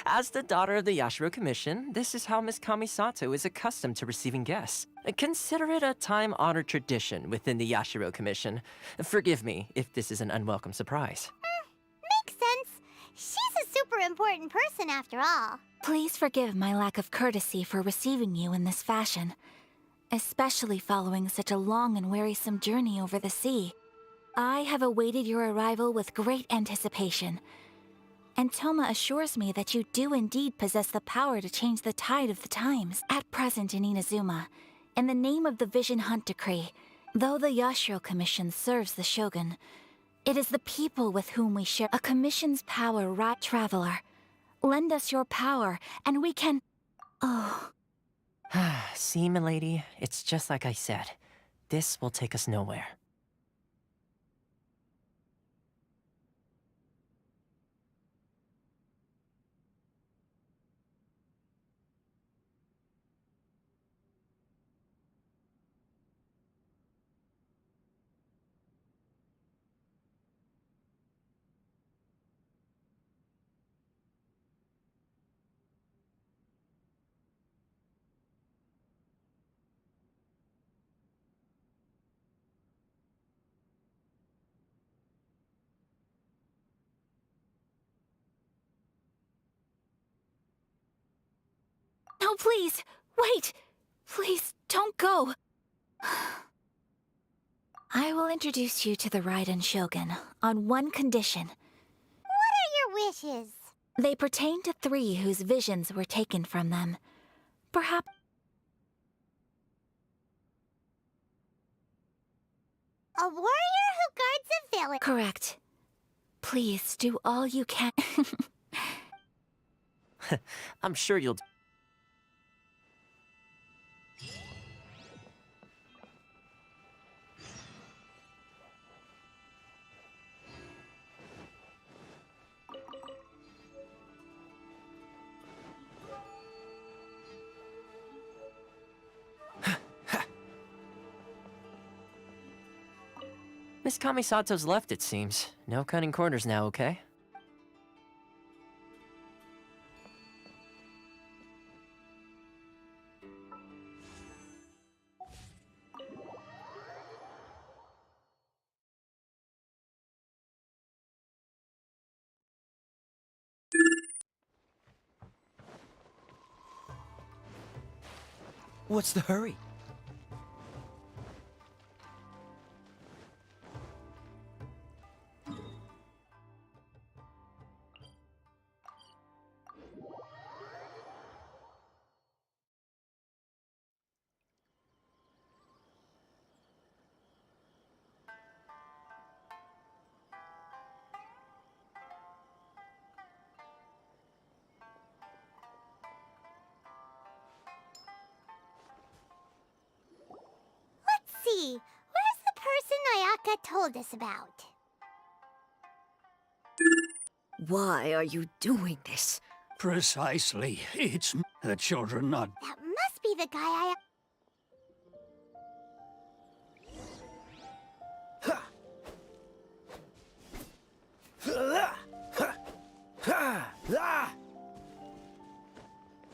As the daughter of the Yashiro Commission, this is how Miss Kamisato is accustomed to receiving guests. Consider it a time-honored tradition within the Yashiro Commission. Forgive me if this is an unwelcome surprise. Makes sense. She's a super important person after all. Please forgive my lack of courtesy for receiving you in this fashion, especially following such a long and wearisome journey over the sea. I have awaited your arrival with great anticipation, and Toma assures me that you do indeed possess the power to change the tide of the times. At present in Inazuma, in the name of the Vision Hunt Decree, though the Yashiro Commission serves the Shogun, it is the people with whom we share a commission's power, right, traveler? Lend us your power, and we can... Oh... See, milady, it's just like I said. This will take us nowhere. No, please! Wait! Please, don't go! I will introduce you to the Raiden Shogun on one condition. What are your wishes? They pertain to 3 whose visions were taken from them. Perhaps... A warrior who guards a village. Correct. Please, do all you can. I'm sure you'll... Miss Kamisato's left, it seems. No cutting corners now, okay? What's the hurry? Let's see. Where's the person Ayaka told us about? Why are you doing this? Precisely. It's the children not... That must be the guy